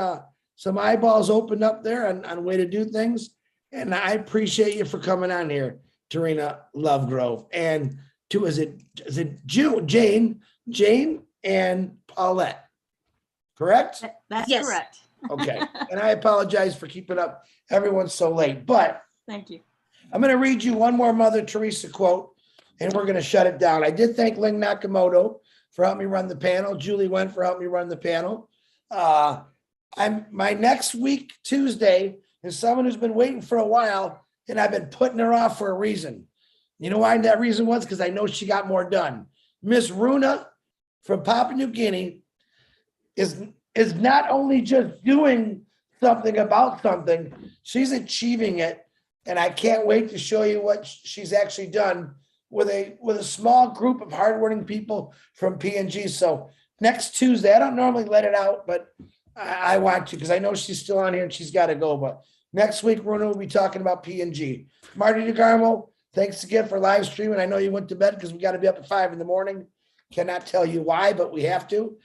some eyeballs opened up there on a way to do things. And I appreciate you for coming on here, Tarina Lovegrove. And is it Jane and Paulette, correct? That's Yes. correct. Okay. And I apologize for keeping up everyone's so late, but Thank you. I'm going to read you one more Mother Teresa quote, and we're going to shut it down. I did thank Ling Nakamoto for helping me run the panel. Julie Wen for helping me run the panel. My next week, Tuesday, is someone who's been waiting for a while, and I've been putting her off for a reason. You know why that reason was? Because I know she got more done. Miss Runa from Papua New Guinea is not only just doing something about something, she's achieving it. And I can't wait to show you what she's actually done with a small group of hardworking people from PNG. So next Tuesday, I don't normally let it out, but I want to, because I know she's still on here and she's got to go. But next week, Runa will be talking about PNG. Marty DeGarmo, thanks again for live streaming. I know you went to bed because we got to be up at 5 a.m. Cannot tell you why, but we have to.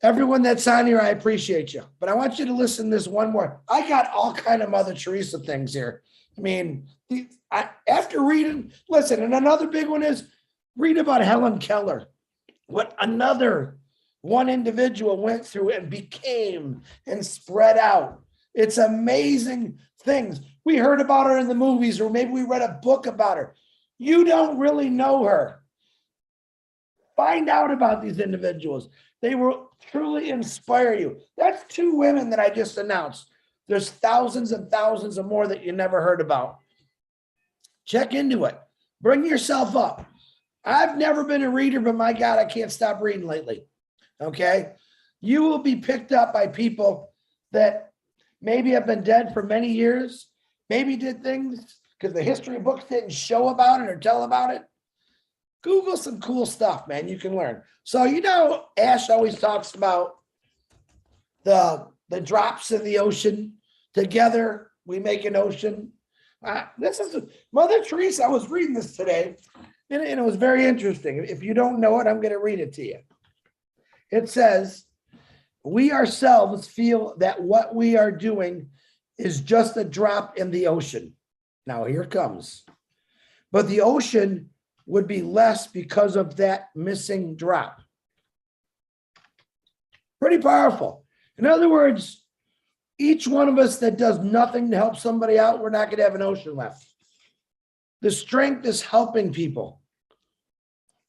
Everyone that's on here, I appreciate you. But I want you to listen to this one more. I got all kind of Mother Teresa things here. I mean, after reading, listen, and another big one is read about Helen Keller. What another one individual went through and became and spread out. It's amazing things. We heard about her in the movies, or maybe we read a book about her. You don't really know her. Find out about these individuals. They will truly inspire you. That's 2 women that I just announced. There's thousands and thousands of more that you never heard about. Check into it. Bring yourself up. I've never been a reader, but my God, I can't stop reading lately. Okay? You will be picked up by people that maybe have been dead for many years, maybe did things because the history books didn't show about it or tell about it. Google some cool stuff, man. You can learn. So, Ash always talks about the drops in the ocean. Together, we make an ocean. This is Mother Teresa. I was reading this today, and it was very interesting. If you don't know it, I'm going to read it to you. It says, we ourselves feel that what we are doing is just a drop in the ocean. Now, here it comes. But the ocean would be less because of that missing drop. Pretty powerful. In other words, each one of us that does nothing to help somebody out, we're not going to have an ocean left. The strength is helping people,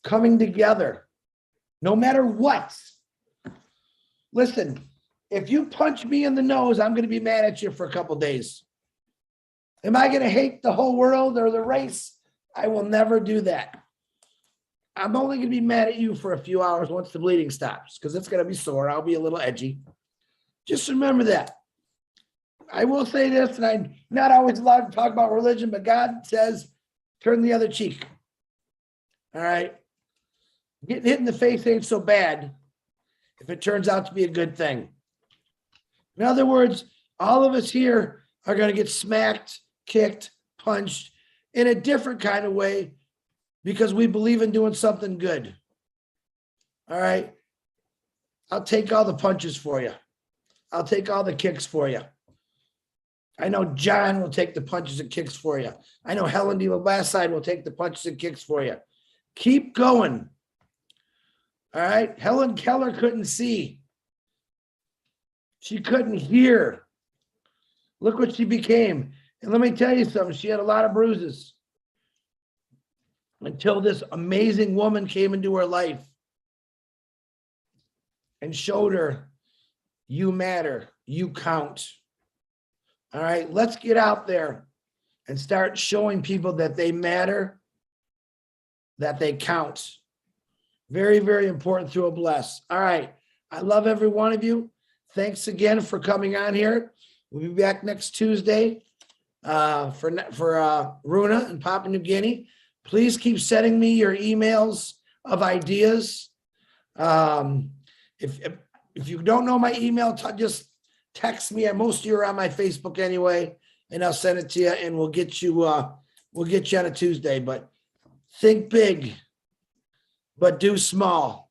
coming together, no matter what. Listen, if you punch me in the nose, I'm going to be mad at you for a couple days. Am I going to hate the whole world or the race? I will never do that. I'm only going to be mad at you for a few hours once the bleeding stops, because it's going to be sore. I'll be a little edgy. Just remember that. I will say this, and I'm not always allowed to talk about religion, but God says, turn the other cheek. All right. Getting hit in the face ain't so bad if it turns out to be a good thing. In other words, all of us here are going to get smacked, kicked, punched in a different kind of way because we believe in doing something good. All right. I'll take all the punches for you. I'll take all the kicks for you. I know John will take the punches and kicks for you. I know Helen De La Side will take the punches and kicks for you. Keep going. All right. Helen Keller couldn't see. She couldn't hear. Look what she became. And let me tell you something. She had a lot of bruises until this amazing woman came into her life and showed her, you matter, you count. All right, let's get out there and start showing people that they matter, that they count. Very, very important through a bless. All right, I love every one of you. Thanks again for coming on here. We'll be back next Tuesday for Runa and Papua New Guinea. Please keep sending me your emails of ideas. If you don't know my email, just text me. Most of you are on my Facebook anyway, and I'll send it to you, and we'll get you on a Tuesday. But think big, but do small,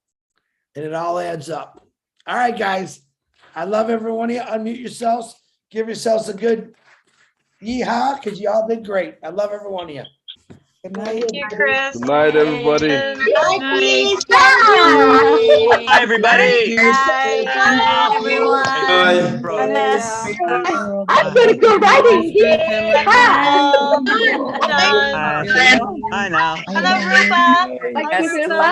and it all adds up. All right, guys. I love every one of you. Unmute yourselves. Give yourselves a good yeehaw, because you all did great. I love every one of you. Good night. Thank you, Chris. Good night, everybody. Good night. Hi, everybody. Bye, everyone. I'm gonna go riding. Bye now. Hello, Rupa. Bye, Rupa.